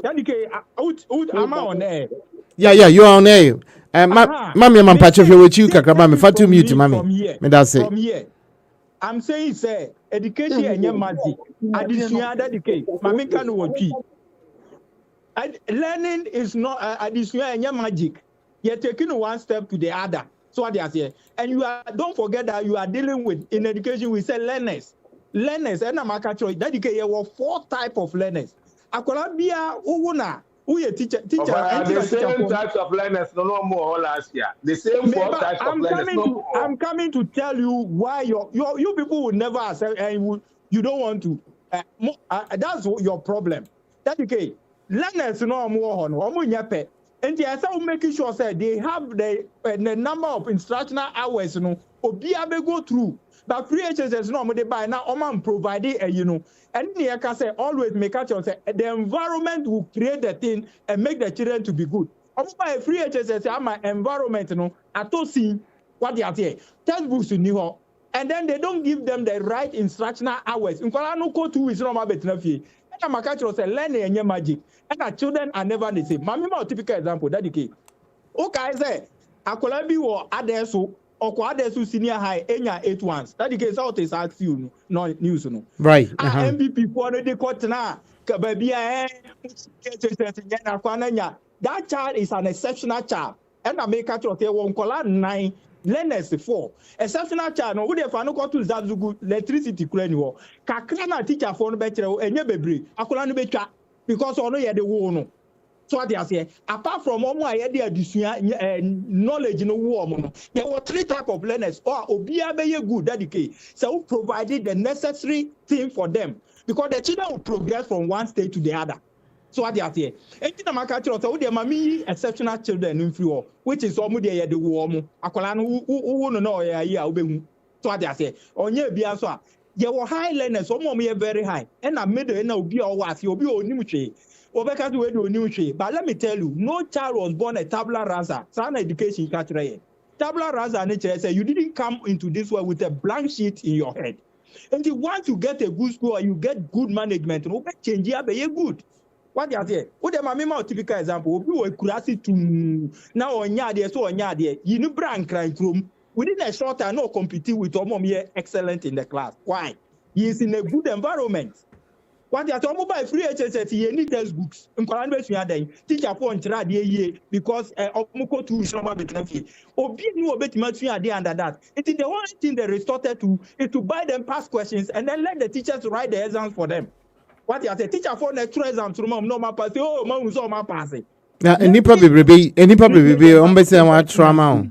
Daddy, out am on air. Yeah, you are on air. Mommy, I'm patching with you, Kakraba. Me fatu mute, mommy. Me that's it. From here. I'm saying, say, education and your magic. Additional education. Mami can watch. Learning is not additional and your magic. You're taking one step to the other. So what they are saying. And you are don't forget that you are dealing with in education, we say learners. Learners, and I'm there were 4 types of learners. Akolabia Uwuna. Who is teacher? The same types of learners, no more last year. The same 4 types of learners. I'm coming to tell you why you people would never accept and you don't want to. That's your problem. That's okay. Learners no more on. And they are making sure that they have the number of instructional hours. No, Obiabe go through. But free HSS no more they buy now. Oman providing and I can say always make sure say the environment will create the thing and make the children to be good. Omo free HSS my environment I don't see what they are saying. Textbooks in New York, and then they don't give them the right instructional hours. In Kuala no go 2 weeks no more better fee. And my culture say learn and magic. And our children are never the same. Mami ma typical example that okay. Okay, say akola bi wo adeso or adeso senior high enya 8 ones. That the case out is ask you no news no. Right. MVP for the court na baby that child is an exceptional child. And I make culture say one kola 9 learners 4 exceptional child no we dey fa no go to Zazugu electricity kura ni ho kakra na teacher for no be kire enye bebre akola no betwa because ono ye de wo no so what they say apart from omo aye de adusua knowledge no wo omo no there were 3 type of learners or obia be good dedicate so who provided the necessary thing for them because the children will progress from one stage to the other. So what they are here. Enti na maka chiro so we mami exceptional children in free which is omo dey the wo omo akola no no ya yi a obehu. So what they are say onye bia so a there were high learners omo ye very high and na middle na obi o wa ase obi onim hwe obeka do we onim hwe but let me tell you no child was born a tabula rasa sound education catch right tabula rasa na say you didn't come into this world with a blank sheet in your head and you want to get a good school or you get good management no be change ya be good. What they are there? What them a mema typical example. Obi we kurasi to na onya there so onya there. You no brand crime from within a short time no competing with omom here excellent in the class. Why? He is in a good environment. What they are talking about free HSS he need textbooks. Nkwala no besua den. Teacher for ntra dey here because omuko to shoma betnafi. Obi ni obetima tua dey under that. It is the only thing they resorted to is to buy them past questions and then let the teachers write the exams for them. What you say? Teacher for next exam to mom no ma pass. Oh, mom so ma pass. Na any probably be on be say one trauma.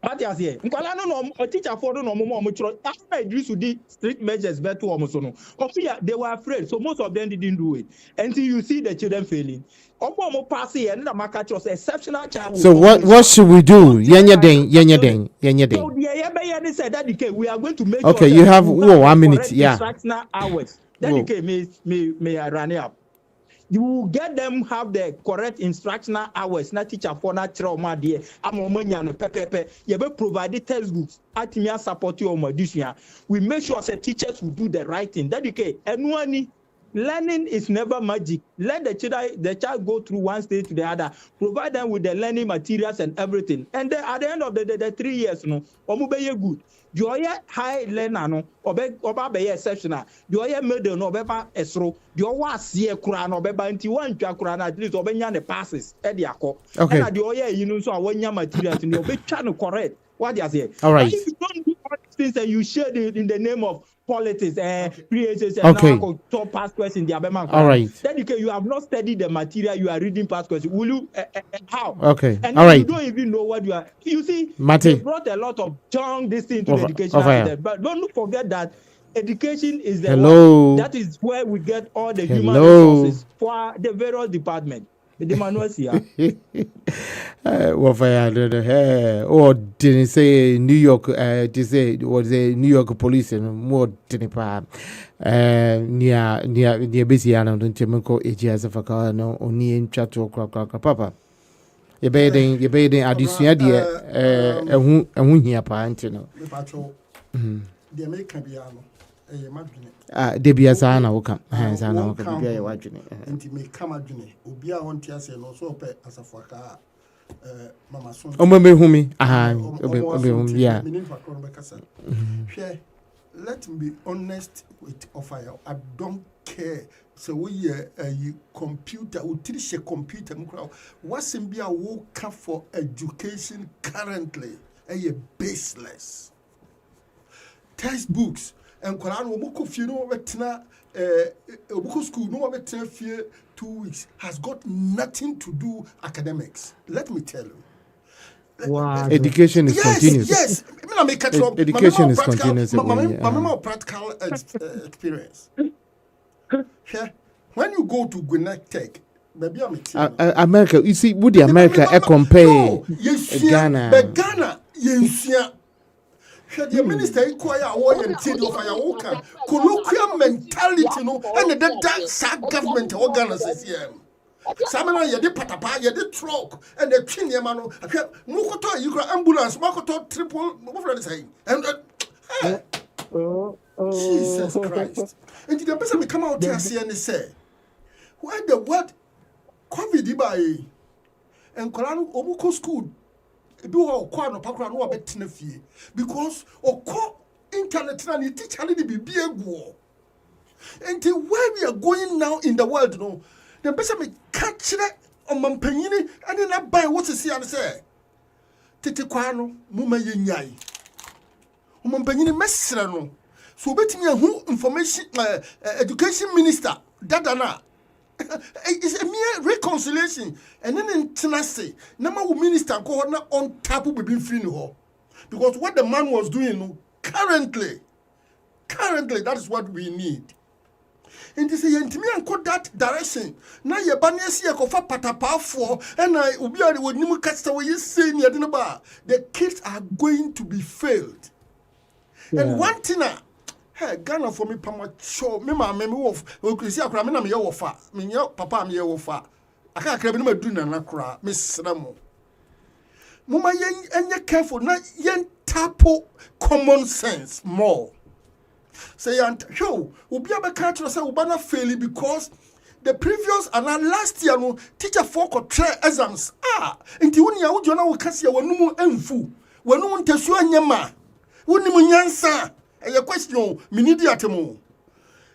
What you say? Nkwala no teacher for no mom chro. After Idris di strict measures better to so no. They were afraid, so most of them didn't do it. Until you see the children failing. Omo pass here and na catch us exceptional child. So what should we do? Yenya den. So the said that we are going to make okay, you have 1 minute, yeah. Instructional hours. Then may run up. You will get them have the correct instructional hours. Na teacher for na trauma there. Amomonya no pepepe. You be provided textbooks. Atimia support you on this year. We make sure that teachers will do the right thing. That anyone learning is never magic. Let the child go through one stage to the other. Provide them with the learning materials and everything. And then at the end of the 3 years, no, omubeye good. The oya high learner no oba be exceptional. The oya middle no obeba esro. The owa see kura no obeba nti wan twa kura na at least obenya the passes e de akọ. Okay. And the oya you know so awanya materials no obetwa no correct. What they say? All right. If you don't do all these things and you share it in the name of politics creators okay. Now top past question the abema. All right. Then you have not studied the material, you are reading past question. Will you how? Okay. And all right. You don't even know what you are. You see, Mate. They brought a lot of junk this thing to the education. But don't forget that education is the one, that is where we get all the human resources for the various departments. The manuals here. What I didn't say New York. To say was a New York police and more tinipa. Near busy and don't AGS of a car no only in chat to papa. You're bathing addition dear a wound here, Pantino. The American piano. Debbie Asana will come. Handsana will be watching it. And he may come at Juni. Ubia on Tias and also pay as a faka. Mamma soon. Oh, maybe whom yeah. Let me be honest with Ofaya. I don't care. So we a computer, we teach a computer. What's in be a work for education currently? A baseless textbooks. And Koran Womuko Fino Vetina Obuko school no better fear 2 weeks has got nothing to do academics. Let me tell you. Wow. Education is continuous. Yes. Education is continuous. My practical experience. When you go to Gwinnett Tech, maybe America, you see, would the America compare Ghana? But Ghana, yes. The minister inquire away and tell you fire worker. Colloquial mentality, no, and that sad government organizes here. Samana yedi patapa yedi truck and the chin yamano. Mukoto you got ambulance, Makoto triple. What are saying? And Jesus Christ! And the person come out here and say, "Why the what? COVID by and Koran Obuko school." Do our no pakura no abetina fie because oko internet na ni teacher ni be ego until where we are going now in the world no the person me catch on mampanyini and na buy what you see and say tete kwa no muma yenyai omompanyini mesra no so obetimi ahu information education minister dada na it's a mere reconciliation and then intimacy nama wo minister ko na on tap be free no because what the man was doing currently that is what we need. And this is yentimi anko that direction na ye ba na esi ye kofa patapafo and I obi a wo nimu kasta wo yesi ne de ba the kids are going to be failed. Yeah. And one thing hey Ghana for me pama show me ma me wo okrisi akra me na me ye wo fa me ye papa me ye wo fa aka akra bi na madu na na kra me sramo muma yen enye careful na yen tapo common sense more. Say and yo obi abeka tro say oba na fail because the previous and last year no teacher for try exams nti woni ya wodjo na wo kase ya wanum emfu wanum ntesu anyama woni mu nyansa eye question minidi atemo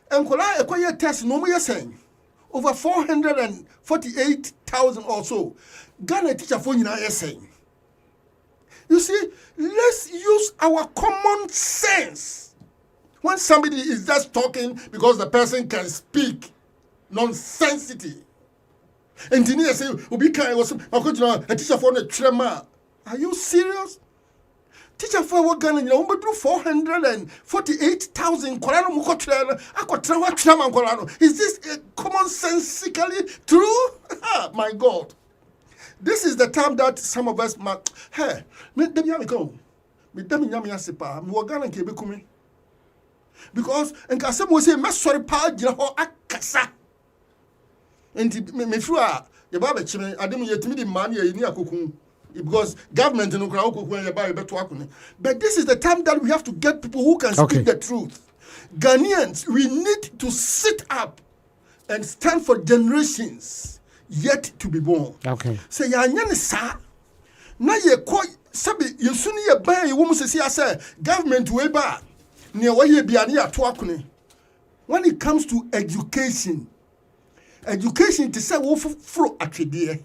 enkola ekoye test no mo yesen over 448,000 or so Ghana teacher for nyina yesen. You see, let's use our common sense. When somebody is just talking because the person can speak nonsensity. Engineer say, "Obi kan was a teacher for the trema." Are you serious? Teacher for what Ghana? You know, 448,000. Is this common sensically true? My God. This is the time that some of us hey, me dem yami ko. Me dem yami asipa. Me Ghana ke be kumi. Because and asem we say me sorry pa gira ho akasa. Enti me fua the baba chime adem yetimi di man ye ni akokun because government no kra okokun ye ba ye beto akune. But this is the time that we have to get people who can speak the truth. Ghanaians, we need to sit up and stand for generations yet to be born. Okay. Say ya nyane sa na ye ko sabi yesuni ye ban ye wo mu sesi ase government we ba ne wo ye bia ne ato akune. When it comes to education to say wo fro atwede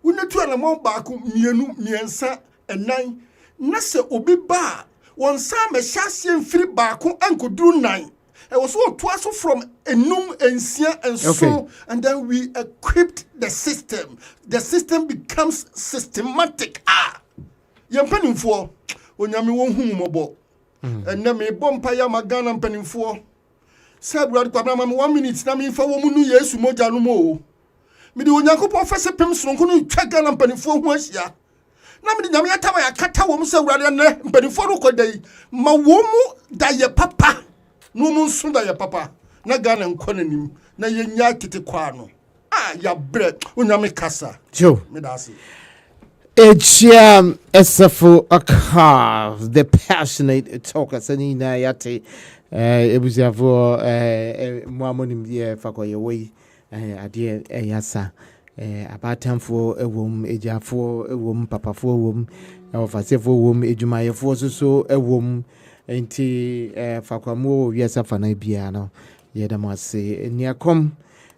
wo netu ana mo ba ko mienu miensa enan na se obi ba won sa me hyase mfiri ba ko ankoduru nan. It was all twice from enum ensia and so, and then we equipped the system. The system becomes systematic. Yampanimfo, onyame won hu mobo. And na me bompa ya magana mpanimfo. Say brother kwabra ma 1 minute na me fa wo mu nu Yesu moja no mo. Me di onyankopon fa se pem sonko no twa gana mpanimfo hu ahia. Na me di nyame atama ya kata wo mu se brother na mpanimfo ro kodai. Ma wo mu da ye papa. No mun sunda ya papa na Ghana nkwanim na yenya kete kwa no ya bre onyame kasa jo me da se esafo aka the passionate talker sanina yate ebuziafo muamonim die fakoye we ade yasa abatamfo ewom ejafo ewom papafo ewom ofasefo ewom ejumayefo so ewom enti fakwamu wiasa fana bia no yedamase niakom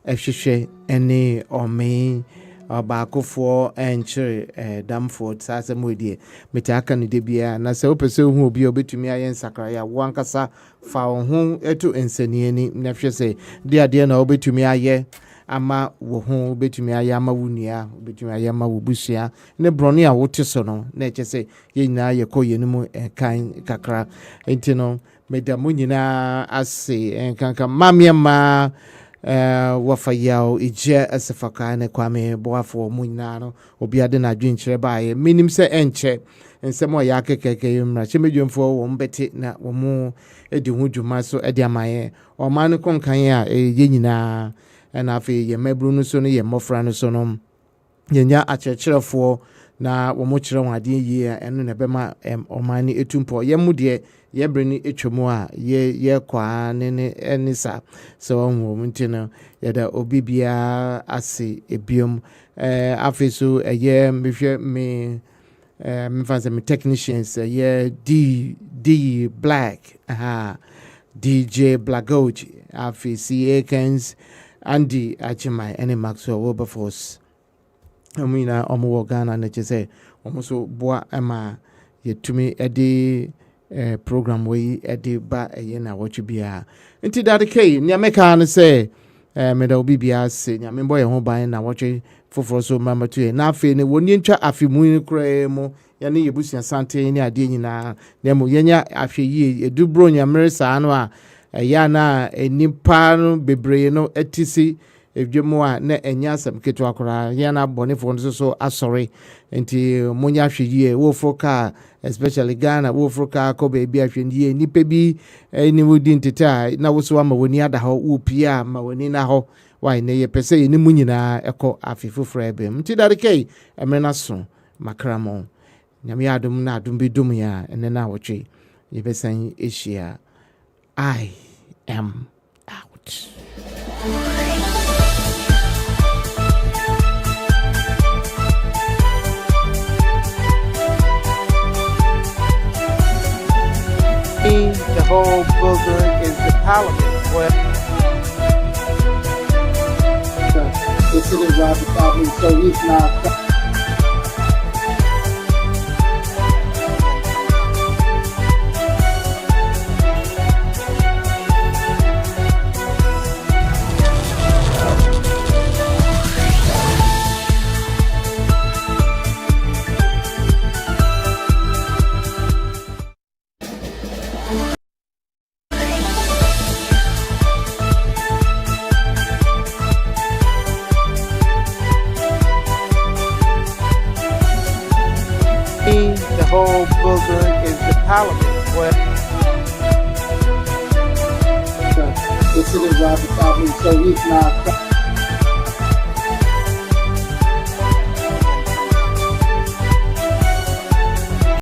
ehwehwe ene ome abakofo enche damfo sasemodie metaka no de bia na se opese hu obi obetumi ayen sakra ya wankasa fa ho eto ensaniani na hwe se de ade na obetumi aye ama wo ho betumi ayama wunia betumi ayama wubusia ne broni a wote so no na eche se ye nyina ye koye nimu kan kakra enti no medamu nyina ase kanka mamiama wafayao ije asefaka ne kwame boafo mu nyina no obi ade na adwenkyere baaye minim se enche ensemo ya kekeke yumra chemedwemfo wo mbete na wo mu edi hu dwuma so edi amaye o man konkan a ye nyina and afi ye mebru no so no ye mofra no so no yenya akyerkyerefo na wo mo kyerɛ wade yie eno ne bema omani etumpo ye mu de ye breni etwemu a ye kwa ne enisa so wo mutino ye da obibia ase ebiom afi so ye mehwe me mfanse me technicians ye D Black DJ Blagoji afi CAkens Andy Achimai and Maxwell Wilberforce. Amina Omo Ghana na chese omo boa ama yetumi ede program we ede ba na watch bia nti dade kai nya meka no say me da obi bia se nya me boy ho ban na watch foforo so mama to na afi ne woni ntwa afemu ni kra mu ya ne yebusia sante ni ade nyina na mo yenya ahwe yi edubro nya meresa no a ya na enipa no bebre no etisi edwemu a na enya asem keto akora ya na bonefo no so asori nti monya ahwe yi wo froka especially Ghana wo froka ko be bia ahwe yi nipa bi ni wodi nteta na wo so ama woni ada ho wo pia ma woni na ho why ne ye pese ni mu nyina eko afifofra ebe mti dare kai emena so makramo nyame adum na adum bi dum ya ene na woche ye besan Asia. I am out. The whole booger is the parliament. Well, This is Robert Bobby, so he's now. the whole booger is the parliament. Well, This is Robert Bobby, so he's now.